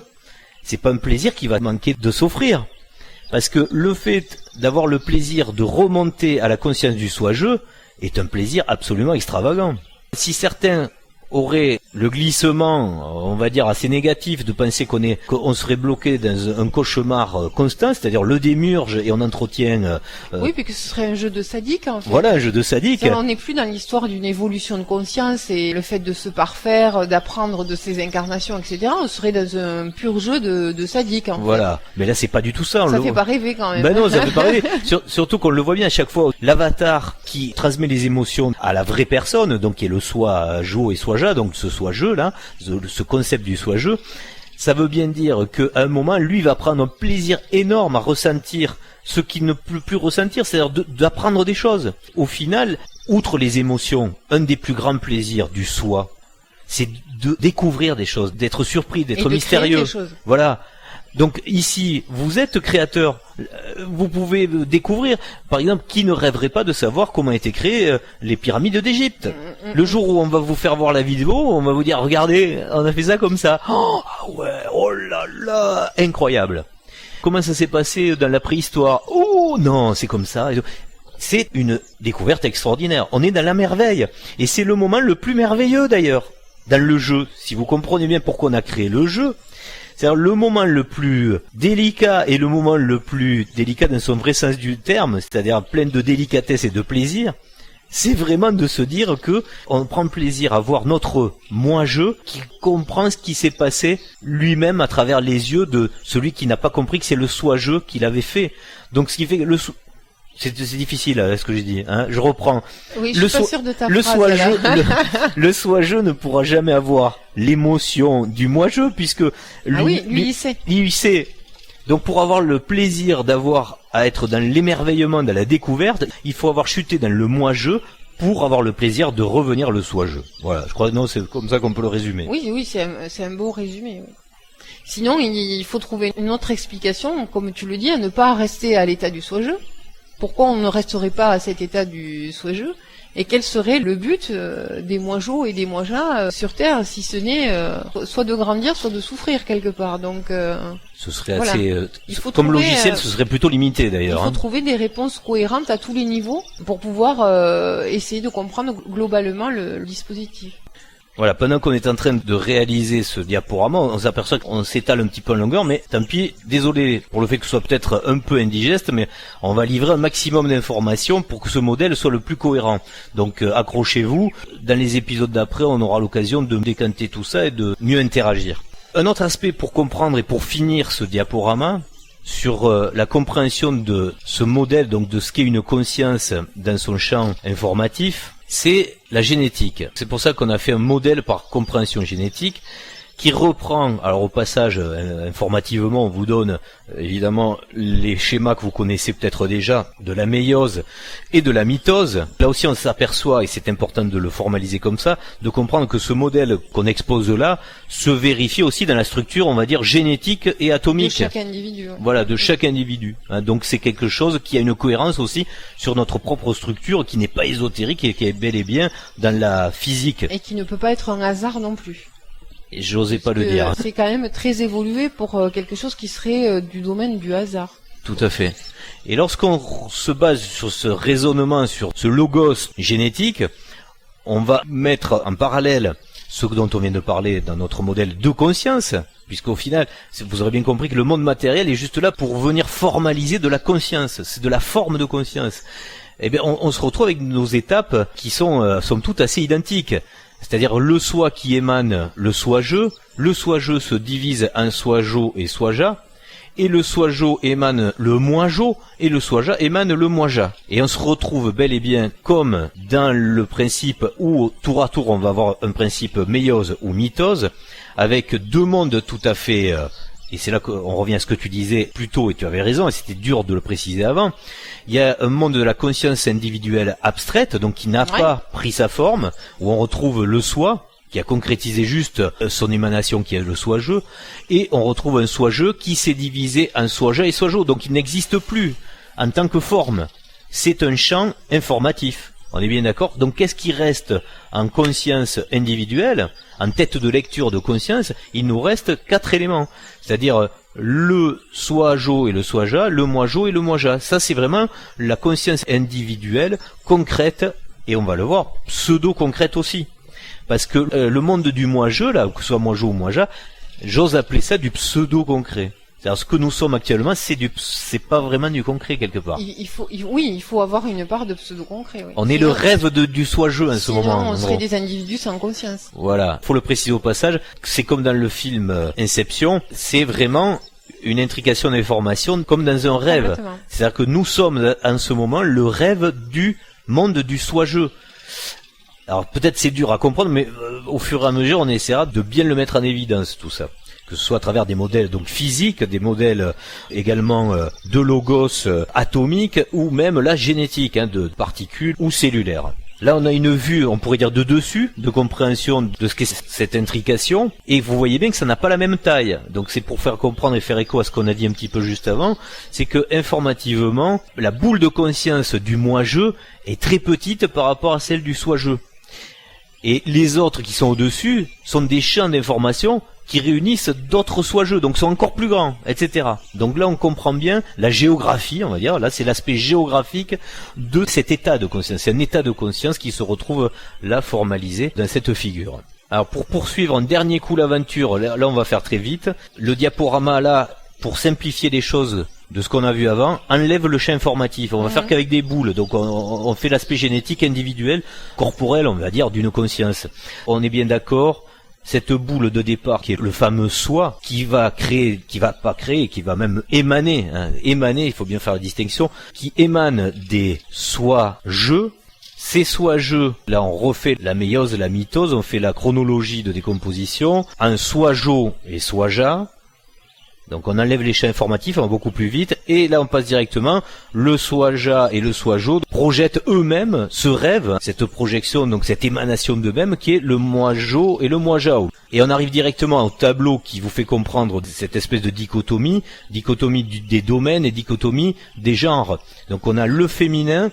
C'est pas un plaisir qui va manquer de s'offrir. Parce que le fait d'avoir le plaisir de remonter à la conscience du soi-je est un plaisir absolument extravagant. Si certains auraient le glissement, on va dire, assez négatif de penser qu'on serait bloqué dans un cauchemar constant, c'est-à-dire le démurge et on entretient... Oui, puis que ce serait un jeu de sadique, en fait. Voilà, un jeu de sadique. Ça, on n'est plus dans l'histoire d'une évolution de conscience et le fait de se parfaire, d'apprendre de ses incarnations, etc. On serait dans un pur jeu de sadique, en fait. Voilà, mais là c'est pas du tout ça. Ça fait pas rêver quand même. Ben non, ça fait pas rêver. Surtout qu'on le voit bien à chaque fois. L'avatar qui transmet les émotions à la vraie personne, donc qui est le soi-jo et soi-ja, donc ce soi-je là, ce concept du soi-je, Ça veut bien dire qu'à un moment, lui va prendre un plaisir énorme à ressentir ce qu'il ne peut plus ressentir, c'est-à-dire d'apprendre des choses. Au final, outre les émotions, un des plus grands plaisirs du soi, c'est de découvrir des choses, d'être surpris, d'être mystérieux. Voilà. Donc ici, vous êtes créateur, vous pouvez découvrir. Par exemple, qui ne rêverait pas de savoir comment étaient créées les pyramides d'Égypte? Le jour où on va vous faire voir la vidéo, on va vous dire, regardez, on a fait ça comme ça. Oh ouais, oh là là, incroyable. Comment ça s'est passé dans la préhistoire? Oh non, c'est comme ça. C'est une découverte extraordinaire. On est dans la merveille. Et c'est le moment le plus merveilleux d'ailleurs, dans le jeu. Si vous comprenez bien pourquoi on a créé le jeu, c'est-à-dire le moment le plus délicat et le moment le plus délicat dans son vrai sens du terme, c'est-à-dire plein de délicatesse et de plaisir, c'est vraiment de se dire que on prend plaisir à voir notre moi-jeu qui comprend ce qui s'est passé lui-même à travers les yeux de celui qui n'a pas compris que c'est le soi-jeu qu'il avait fait. Donc ce qui fait que c'est difficile là, ce que j'ai dit. Hein. Je reprends. Oui, je suis pas sûre de ta le phrase, soi-jeu, le soi-jeu ne pourra jamais avoir l'émotion du moi-jeu puisque lui, il sait. Il sait. Donc pour avoir le plaisir d'avoir à être dans l'émerveillement, dans la découverte, il faut avoir chuté dans le moi-jeu pour avoir le plaisir de revenir le soi-jeu. Voilà, je crois que non, c'est comme ça qu'on peut le résumer. Oui, c'est un beau résumé. Oui. Sinon, il faut trouver une autre explication, comme tu le dis, à ne pas rester à l'état du soi-jeu. Pourquoi on ne resterait pas à cet état du soi-jeu? Et quel serait le but des moi-jo et des moi-ja sur Terre, si ce n'est soit de grandir, soit de souffrir quelque part. Donc, ce serait voilà. assez, comme trouver, logiciel, ce serait plutôt limité d'ailleurs. Il faut trouver des réponses cohérentes à tous les niveaux pour pouvoir essayer de comprendre globalement le dispositif. Voilà, pendant qu'on est en train de réaliser ce diaporama, on s'aperçoit qu'on s'étale un petit peu en longueur, mais tant pis, désolé pour le fait que ce soit peut-être un peu indigeste, mais on va livrer un maximum d'informations pour que ce modèle soit le plus cohérent. Donc accrochez-vous, dans les épisodes d'après, on aura l'occasion de décanter tout ça et de mieux interagir. Un autre aspect pour comprendre et pour finir ce diaporama, sur la compréhension de ce modèle, donc de ce qu'est une conscience dans son champ informatif, c'est la génétique. C'est pour ça qu'on a fait un modèle par compréhension génétique qui reprend, alors au passage, informativement, on vous donne évidemment les schémas que vous connaissez peut-être déjà, de la méiose et de la mitose. Là aussi on s'aperçoit, et c'est important de le formaliser comme ça, de comprendre que ce modèle qu'on expose là se vérifie aussi dans la structure, on va dire, génétique et atomique. De chaque individu. Ouais. Voilà, de chaque individu. Hein, donc c'est quelque chose qui a une cohérence aussi sur notre propre structure, qui n'est pas ésotérique et qui est bel et bien dans la physique. Et qui ne peut pas être un hasard non plus. Et j'osais pas le dire. C'est quand même très évolué pour quelque chose qui serait du domaine du hasard. Tout à fait. Et lorsqu'on se base sur ce raisonnement, sur ce logos génétique, on va mettre en parallèle ce dont on vient de parler dans notre modèle de conscience, puisqu'au final, vous aurez bien compris que le monde matériel est juste là pour venir formaliser de la conscience, c'est de la forme de conscience. Eh bien, on se retrouve avec nos étapes qui sont toutes assez identiques. C'est-à-dire le soi qui émane le soi-je se divise en soi-jo et soi-ja, et le soi-jo émane le moi-jo, et le soi-ja émane le moi-ja. Et on se retrouve bel et bien comme dans le principe où tour à tour on va avoir un principe méiose ou mitose, avec deux mondes tout à fait... et c'est là qu'on revient à ce que tu disais plus tôt, et tu avais raison, et c'était dur de le préciser avant. Il y a un monde de la conscience individuelle abstraite, donc qui n'a pas pris sa forme, où on retrouve le soi, qui a concrétisé juste son émanation, qui est le soi-je, et on retrouve un soi-je qui s'est divisé en soi-ja et soi-jo, donc il n'existe plus en tant que forme. C'est un champ informatif. On est bien d'accord? Donc qu'est-ce qui reste en conscience individuelle, en tête de lecture de conscience? Il nous reste 4 éléments. C'est-à-dire le soi-jo et le soi-ja, le moi-jo et le moi-ja. Ça c'est vraiment la conscience individuelle, concrète, et on va le voir, pseudo-concrète aussi. Parce que le monde du moi-je, là, que ce soit moi-jo ou moi-ja, j'ose appeler ça du pseudo-concret. C'est-à-dire ce que nous sommes actuellement, c'est pas vraiment du concret quelque part. Il faut avoir une part de pseudo-concret. Oui. On est le rêve du soi-je en ce moment. On serait des individus sans conscience. Voilà. Faut le préciser au passage, c'est comme dans le film Inception, c'est vraiment une intrication d'information comme dans un rêve. Exactement. C'est-à-dire que nous sommes en ce moment le rêve du monde du soi-je. Alors peut-être c'est dur à comprendre, mais au fur et à mesure on essaiera de bien le mettre en évidence tout ça. que ce soit à travers des modèles donc physiques, des modèles également de logos atomiques, ou même la génétique de particules ou cellulaires. Là, on a une vue, on pourrait dire de dessus, de compréhension de ce qu'est cette intrication, et vous voyez bien que ça n'a pas la même taille. Donc c'est pour faire comprendre et faire écho à ce qu'on a dit un petit peu juste avant, c'est que informativement, la boule de conscience du moi-je est très petite par rapport à celle du soi-je. Et les autres qui sont au-dessus sont des champs d'information qui réunissent d'autres soi-je, donc sont encore plus grands, etc. Donc là, on comprend bien la géographie, on va dire. Là, c'est l'aspect géographique de cet état de conscience. C'est un état de conscience qui se retrouve là formalisé dans cette figure. Alors, pour poursuivre un dernier coup l'aventure, là, on va faire très vite. Le diaporama, là, pour simplifier les choses de ce qu'on a vu avant, enlève le champ informatif. On va faire qu'avec des boules. Donc, on fait l'aspect génétique individuel, corporel, on va dire, d'une conscience. On est bien d'accord. Cette boule de départ qui est le fameux soi, qui va créer, qui va pas créer, qui va même émaner, émaner, il faut bien faire la distinction, qui émane des soi-je. Ces soi-je, là on refait la méiose, la mitose, on fait la chronologie de décomposition, un soi-jo et soi-ja. Donc on enlève les champs informatifs, on va beaucoup plus vite, et là on passe directement, le soi-ja et le soi-jo projettent eux-mêmes ce rêve, cette projection, donc cette émanation d'eux-mêmes qui est le moi-jo et le moi-jao. Et on arrive directement au tableau qui vous fait comprendre cette espèce de dichotomie des domaines et dichotomie des genres. Donc on a le féminin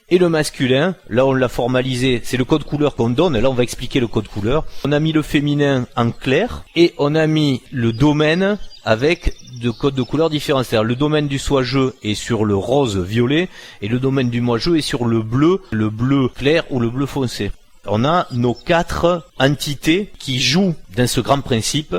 et le masculin, là on l'a formalisé, c'est le code couleur qu'on donne, là on va expliquer le code couleur. On a mis le féminin en clair, et on a mis le domaine avec deux codes de couleurs différents. C'est-à-dire le domaine du soi-je est sur le rose-violet, et le domaine du moi-je est sur le bleu clair ou le bleu foncé. On a nos 4 entités qui jouent dans ce grand principe.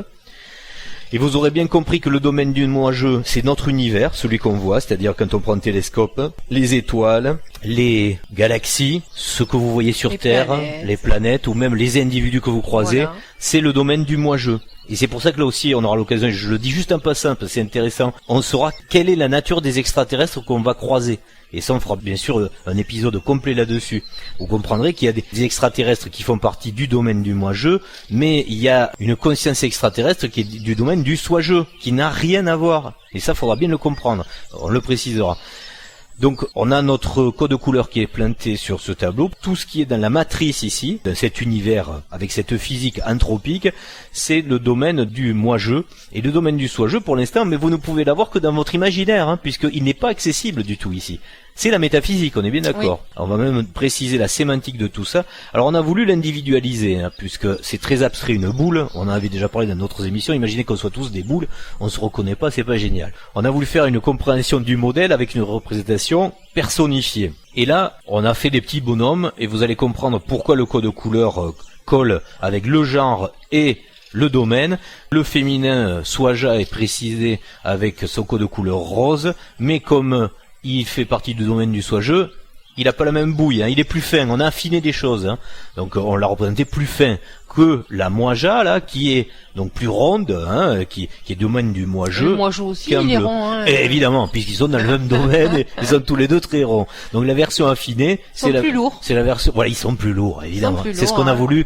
Et vous aurez bien compris que le domaine du moi-je, c'est notre univers, celui qu'on voit, c'est-à-dire quand on prend un télescope, les étoiles, les galaxies, ce que vous voyez sur Terre, les planètes, ou même les individus que vous croisez, voilà. C'est le domaine du moi-je. Et c'est pour ça que là aussi, on aura l'occasion, je le dis juste en passant, parce que c'est intéressant, on saura quelle est la nature des extraterrestres qu'on va croiser. Et ça, on fera bien sûr un épisode complet là-dessus. Vous comprendrez qu'il y a des extraterrestres qui font partie du domaine du moi-je, mais il y a une conscience extraterrestre qui est du domaine du soi-je, qui n'a rien à voir. Et ça, faudra bien le comprendre. On le précisera. Donc, on a notre code couleur qui est planté sur ce tableau. Tout ce qui est dans la matrice ici, dans cet univers avec cette physique anthropique, c'est le domaine du moi-je. Et le domaine du soi-je, pour l'instant, mais vous ne pouvez l'avoir que dans votre imaginaire, puisqu'il n'est pas accessible du tout ici. C'est la métaphysique, on est bien d'accord. Oui. On va même préciser la sémantique de tout ça. Alors on a voulu l'individualiser, puisque c'est très abstrait une boule. On en avait déjà parlé dans d'autres émissions. Imaginez qu'on soit tous des boules, on se reconnaît pas, c'est pas génial. On a voulu faire une compréhension du modèle avec une représentation personnifiée. Et là, on a fait des petits bonhommes, et vous allez comprendre pourquoi le code couleur colle avec le genre et le domaine. Le féminin soi-ja est précisé avec son code couleur rose, mais comme il fait partie du domaine du soi-je, il a pas la même bouille, il est plus fin, on a affiné des choses, donc on l'a représenté plus fin que la moi-ja là, qui est donc plus ronde, qui est domaine du moi-je. Le moi-je aussi, il est rond. Et évidemment, puisqu'ils sont dans le même domaine, et ils sont tous les deux très ronds. Donc la version affinée, c'est la version, voilà, ils sont plus lourds, évidemment. C'est ce qu'on a voulu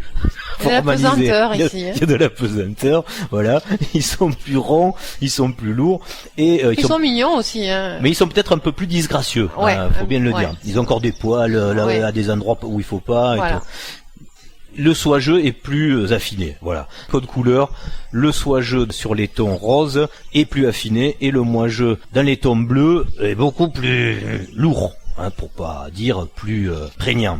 formaliser. Il y a de la pesanteur ici. Il y a de la pesanteur, voilà. Ils sont plus ronds, ils sont plus lourds, et ils sont mignons aussi. Mais ils sont peut-être un peu plus disgracieux. Ouais, faut bien le dire. Ils ont encore des poils là, à des endroits où il faut pas. Voilà. Et tout. Le soi-je est plus affiné, voilà. Code couleur, le soi-je sur les tons roses est plus affiné, et le moi-je dans les tons bleus est beaucoup plus lourd, pour pas dire plus prégnant.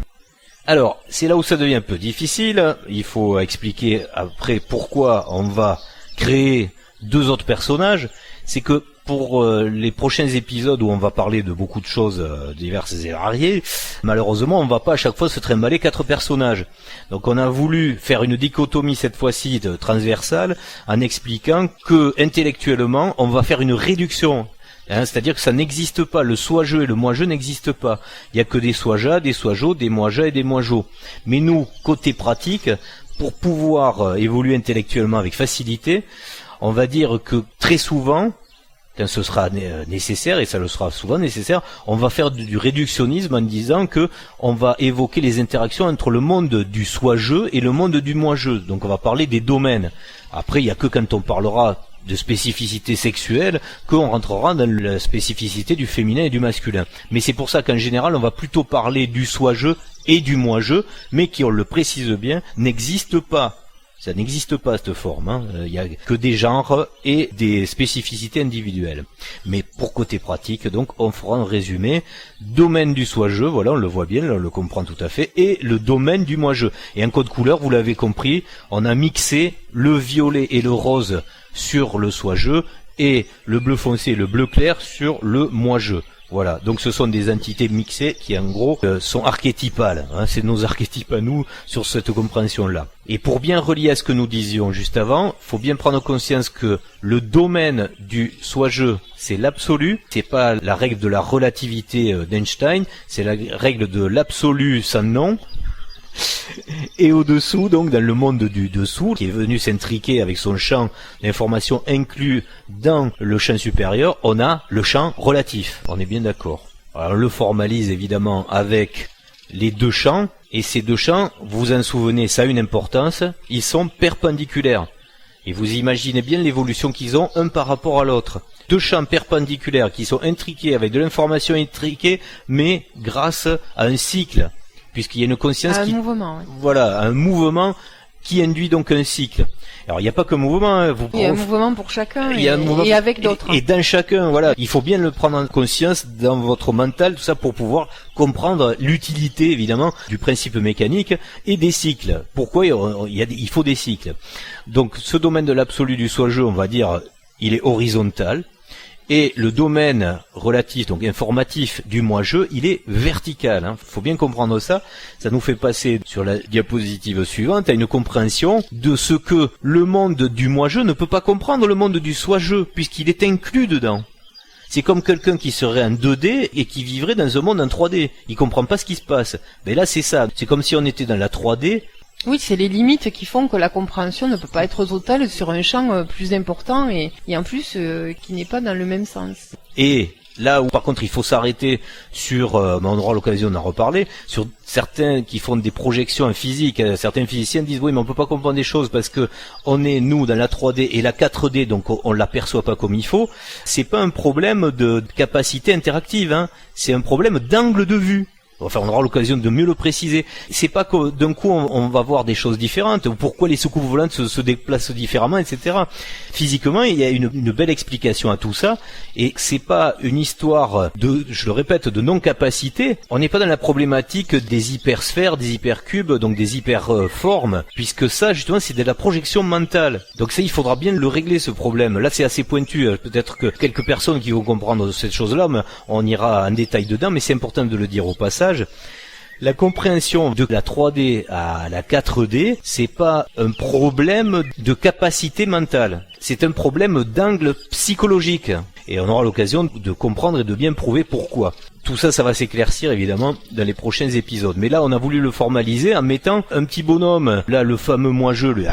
Alors, c'est là où ça devient un peu difficile. Il faut expliquer après pourquoi on va créer 2 autres personnages. C'est que pour les prochains épisodes où on va parler de beaucoup de choses diverses et variées, malheureusement on va pas à chaque fois se trimballer 4 personnages. Donc on a voulu faire une dichotomie cette fois-ci transversale en expliquant que intellectuellement on va faire une réduction. C'est-à-dire que ça n'existe pas, le soi-je et le moi-je n'existent pas. Il y a que des soi-ja, des soi-jo, des moi-ja et des moi-jo. Mais nous, côté pratique, pour pouvoir évoluer intellectuellement avec facilité, on va dire que très souvent, quand ce sera nécessaire, et ça le sera souvent nécessaire, on va faire du réductionnisme en disant que on va évoquer les interactions entre le monde du soi-je et le monde du moi-je. Donc on va parler des domaines. Après, il n'y a que quand on parlera de spécificité sexuelle qu'on rentrera dans la spécificité du féminin et du masculin. Mais c'est pour ça qu'en général, on va plutôt parler du soi-je et du moi-je, mais qui, on le précise bien, n'existe pas. Ça n'existe pas, cette forme. Il y a que des genres et des spécificités individuelles. Mais pour côté pratique, donc, on fera un résumé. Domaine du soi-je, voilà, on le voit bien, là, on le comprend tout à fait, et le domaine du moi-je. Et en code couleur, vous l'avez compris, on a mixé le violet et le rose sur le soi-je, et le bleu foncé et le bleu clair sur le moi-je. Voilà, donc ce sont des entités mixées qui en gros sont archétypales, c'est nos archétypes à nous sur cette compréhension-là. Et pour bien relier à ce que nous disions juste avant, faut bien prendre conscience que le domaine du soi-je, c'est l'absolu, c'est pas la règle de la relativité d'Einstein, c'est la règle de l'absolu sans nom. Et au-dessous, donc dans le monde du dessous, qui est venu s'intriquer avec son champ d'information inclus dans le champ supérieur, on a le champ relatif. On est bien d'accord. Alors on le formalise évidemment avec les deux champs, et ces deux champs, vous vous en souvenez, ça a une importance, ils sont perpendiculaires. Et vous imaginez bien l'évolution qu'ils ont un par rapport à l'autre. Deux champs perpendiculaires qui sont intriqués avec de l'information intriquée, mais grâce à un cycle. Puisqu'il y a une conscience mouvement, oui. Voilà, un mouvement qui induit donc un cycle. Alors il n'y a pas qu'un mouvement, il y a un mouvement pour chacun et avec d'autres. Et dans chacun, voilà, il faut bien le prendre en conscience dans votre mental, tout ça pour pouvoir comprendre l'utilité évidemment du principe mécanique et des cycles. Pourquoi il faut des cycles. Donc ce domaine de l'absolu du soi-je, on va dire, il est horizontal. Et le domaine relatif, donc informatif du moi-je, il est vertical. Faut bien comprendre ça. Ça nous fait passer sur la diapositive suivante à une compréhension de ce que le monde du moi-je ne peut pas comprendre le monde du soi-je, puisqu'il est inclus dedans. C'est comme quelqu'un qui serait en 2D et qui vivrait dans un monde en 3D. Il comprend pas ce qui se passe. Mais là, c'est ça. C'est comme si on était dans la 3D. Oui, c'est les limites qui font que la compréhension ne peut pas être totale sur un champ plus important et en plus qui n'est pas dans le même sens. Et là où par contre il faut s'arrêter sur, on aura l'occasion d'en reparler, sur certains qui font des projections en physique, certains physiciens disent oui mais on peut pas comprendre des choses parce que on est nous dans la 3D et la 4D donc on l'aperçoit pas comme il faut. C'est pas un problème de capacité interactive, c'est un problème d'angle de vue. Enfin, on aura l'occasion de mieux le préciser. C'est pas que d'un coup on va voir des choses différentes, ou pourquoi les soucoupes volantes se déplacent différemment, etc. Physiquement, il y a une belle explication à tout ça, et c'est pas une histoire de, je le répète, de non-capacité. On n'est pas dans la problématique des hypersphères, des hypercubes, donc des hyperformes, puisque ça, justement, c'est de la projection mentale. Donc ça, il faudra bien le régler, ce problème. Là, c'est assez pointu. Peut-être que quelques personnes qui vont comprendre cette chose-là, mais on ira en détail dedans, mais c'est important de le dire au passage. La compréhension de la 3D à la 4D, c'est pas un problème de capacité mentale. C'est un problème d'angle psychologique. Et on aura l'occasion de comprendre et de bien prouver pourquoi. Tout ça, ça va s'éclaircir évidemment dans les prochains épisodes. Mais là, on a voulu le formaliser en mettant un petit bonhomme. Là, le fameux moi-je, lui,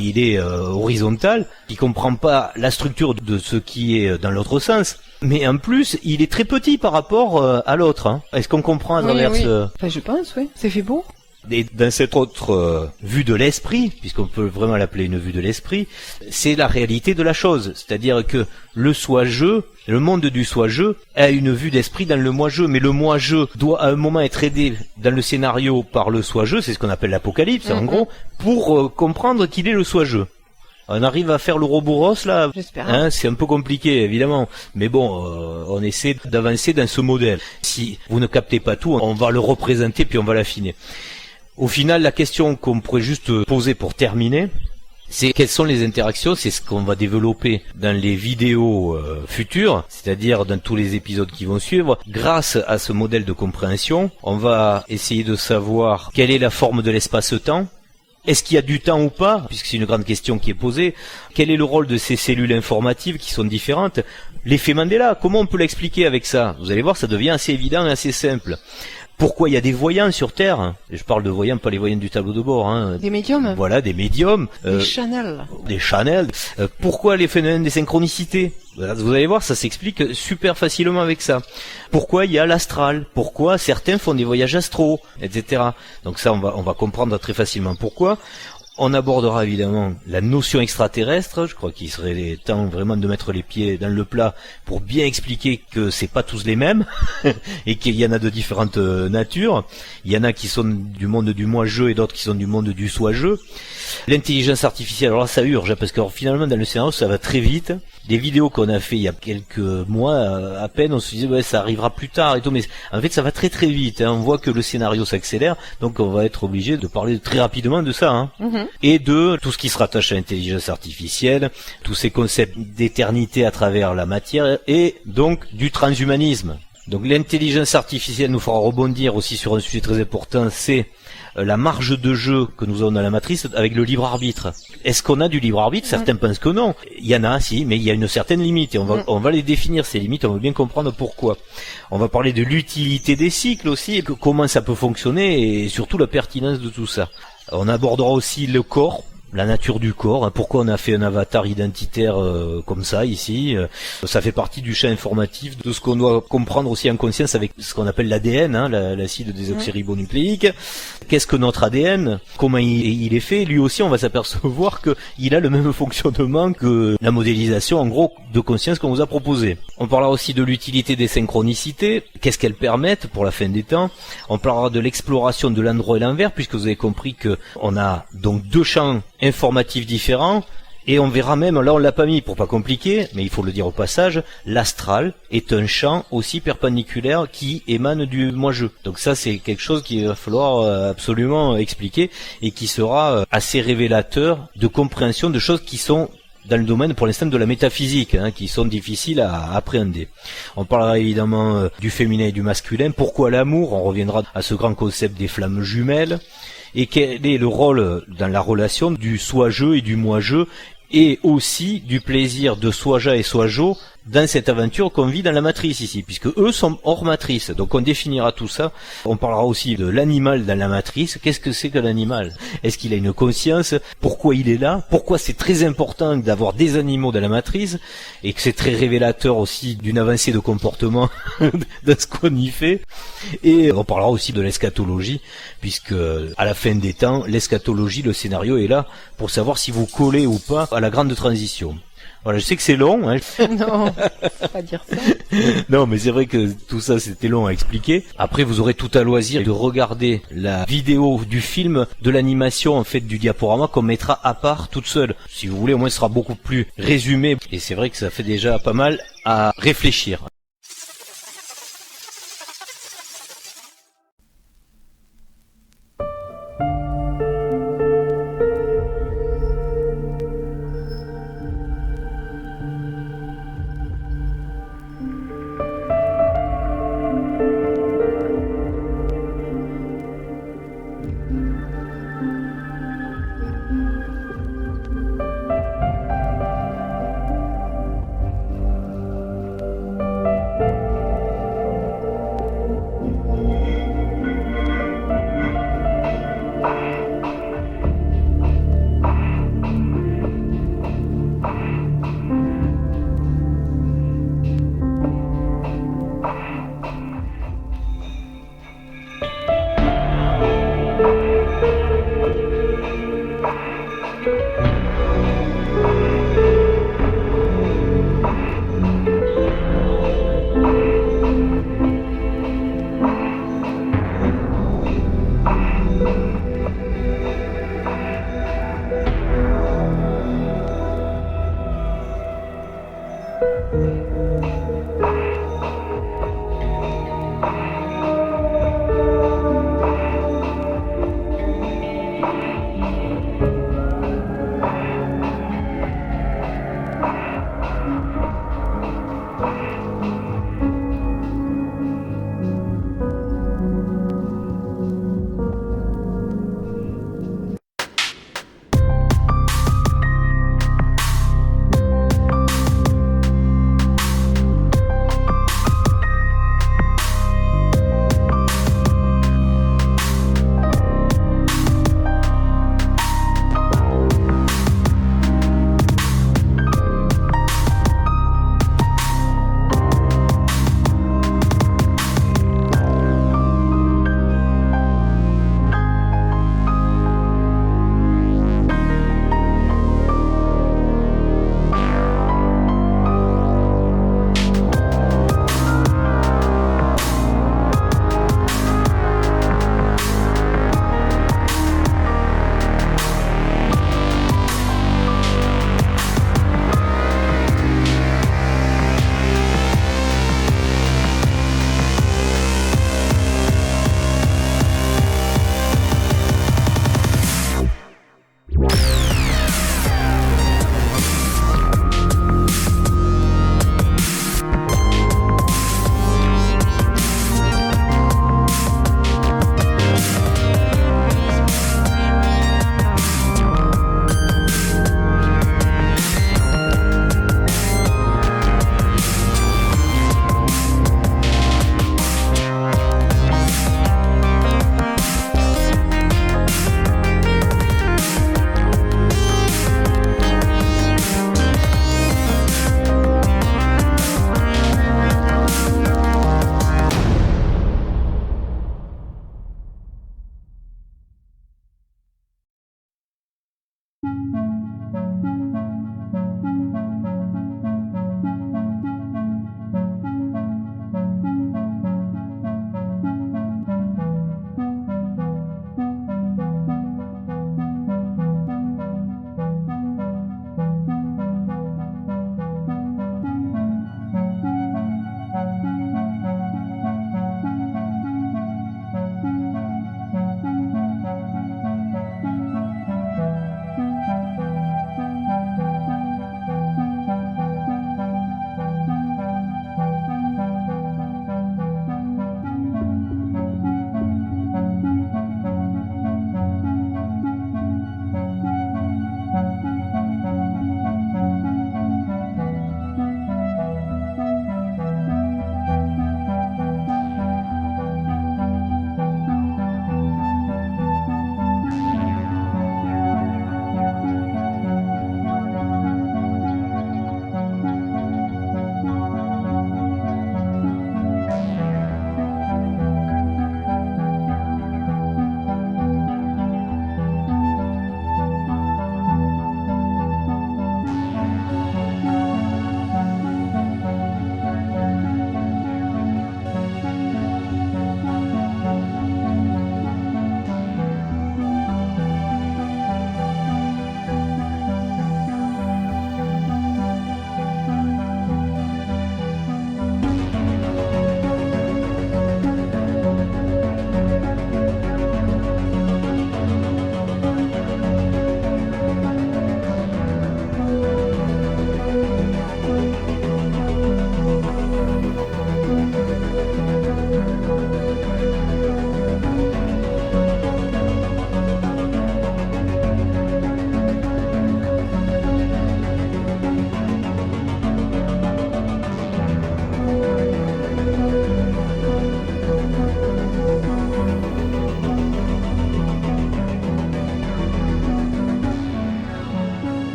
il est horizontal. Il comprend pas la structure de ce qui est dans l'autre sens. Mais en plus, il est très petit par rapport à l'autre. Est-ce qu'on comprend à travers ce... Enfin, je pense, oui. C'est fait beau. Et dans cette autre vue de l'esprit, puisqu'on peut vraiment l'appeler une vue de l'esprit, c'est la réalité de la chose. C'est-à-dire que le soi-je, le monde du soi-je, a une vue d'esprit dans le moi-je, mais le moi-je doit à un moment être aidé dans le scénario par le soi-je, c'est ce qu'on appelle l'apocalypse en gros, pour comprendre qu'il est le soi-je. On arrive à faire l'Ouroboros là, c'est un peu compliqué évidemment, mais bon, on essaie d'avancer dans ce modèle. Si vous ne captez pas tout, on va le représenter puis on va l'affiner. Au final, la question qu'on pourrait juste poser pour terminer, c'est quelles sont les interactions, c'est ce qu'on va développer dans les vidéos futures, c'est-à-dire dans tous les épisodes qui vont suivre. Grâce à ce modèle de compréhension, on va essayer de savoir quelle est la forme de l'espace-temps. Est-ce qu'il y a du temps ou pas, puisque c'est une grande question qui est posée. Quel est le rôle de ces cellules informatives qui sont différentes? L'effet Mandela, comment on peut l'expliquer avec ça? Vous allez voir, ça devient assez évident et assez simple. Pourquoi il y a des voyants sur Terre? Je parle de voyants, pas les voyants du tableau de bord. Hein. Des médiums. Voilà, des médiums. Des channels. Des channels. Pourquoi les phénomènes des synchronicités? Vous allez voir, ça s'explique super facilement avec ça. Pourquoi il y a l'astral? Pourquoi certains font des voyages astraux, etc. Donc ça, on va comprendre très facilement pourquoi. On abordera évidemment la notion extraterrestre. Je crois qu'il serait temps vraiment de mettre les pieds dans le plat pour bien expliquer que c'est pas tous les mêmes et qu'il y en a de différentes natures. Il y en a qui sont du monde du moi-je et d'autres qui sont du monde du soi-je. L'intelligence artificielle, alors là ça urge parce que finalement dans le scénario ça va très vite. Des vidéos qu'on a fait il y a quelques mois à peine, on se disait ouais ça arrivera plus tard et tout, mais en fait ça va très très vite. Hein. On voit que le scénario s'accélère, donc on va être obligé de parler très rapidement de ça. Hein. Et de tout ce qui se rattache à l'intelligence artificielle, tous ces concepts d'éternité à travers la matière et donc du transhumanisme. Donc l'intelligence artificielle nous fera rebondir aussi sur un sujet très important, c'est la marge de jeu que nous avons dans la matrice avec le libre arbitre. Est-ce qu'on a du libre arbitre? Certains pensent que non. Il y en a, si, mais il y a une certaine limite et on va les définir, ces limites, on va bien comprendre pourquoi. On va parler de l'utilité des cycles aussi, comment ça peut fonctionner et surtout la pertinence de tout ça. On abordera aussi le corps, la nature du corps, hein, pourquoi on a fait un avatar identitaire comme ça ici. Ça fait partie du champ informatif de ce qu'on doit comprendre aussi en conscience avec ce qu'on appelle l'ADN, hein, l'acide désoxyribonucléique. Qu'est-ce que notre ADN? Comment il est fait? Lui aussi, on va s'apercevoir qu'il a le même fonctionnement que la modélisation, en gros, de conscience qu'on vous a proposé. On parlera aussi de l'utilité des synchronicités, qu'est-ce qu'elles permettent pour la fin des temps. On parlera de l'exploration de l'endroit et l'envers, puisque vous avez compris que on a donc deux champs informatifs différents. Et on verra même, là on l'a pas mis pour pas compliquer, mais il faut le dire au passage, l'astral est un champ aussi perpendiculaire qui émane du moi-je. Donc ça c'est quelque chose qu'il va falloir absolument expliquer et qui sera assez révélateur de compréhension de choses qui sont dans le domaine pour l'instant de la métaphysique, hein, qui sont difficiles à appréhender. On parlera évidemment du féminin et du masculin. Pourquoi l'amour? On reviendra à ce grand concept des flammes jumelles. Et quel est le rôle dans la relation du soi-je et du moi-je et aussi du plaisir de soi-je et soi-jo dans cette aventure qu'on vit dans la matrice ici, puisque eux sont hors matrice. Donc on définira tout ça. On parlera aussi de l'animal dans la matrice. Qu'est-ce que c'est que l'animal? Est-ce qu'il a une conscience? Pourquoi il est là? Pourquoi c'est très important d'avoir des animaux dans la matrice? Et que c'est très révélateur aussi d'une avancée de comportement dans ce qu'on y fait. Et on parlera aussi de l'eschatologie, puisque à la fin des temps, l'eschatologie, le scénario est là pour savoir si vous collez ou pas à la grande transition. Voilà, je sais que c'est long. Hein. Non, faut pas dire ça. Non, mais c'est vrai que tout ça, c'était long à expliquer. Après, vous aurez tout à loisir de regarder la vidéo du film, de l'animation, en fait, du diaporama qu'on mettra à part, toute seule. Si vous voulez, au moins, ce sera beaucoup plus résumé. Et c'est vrai que ça fait déjà pas mal à réfléchir.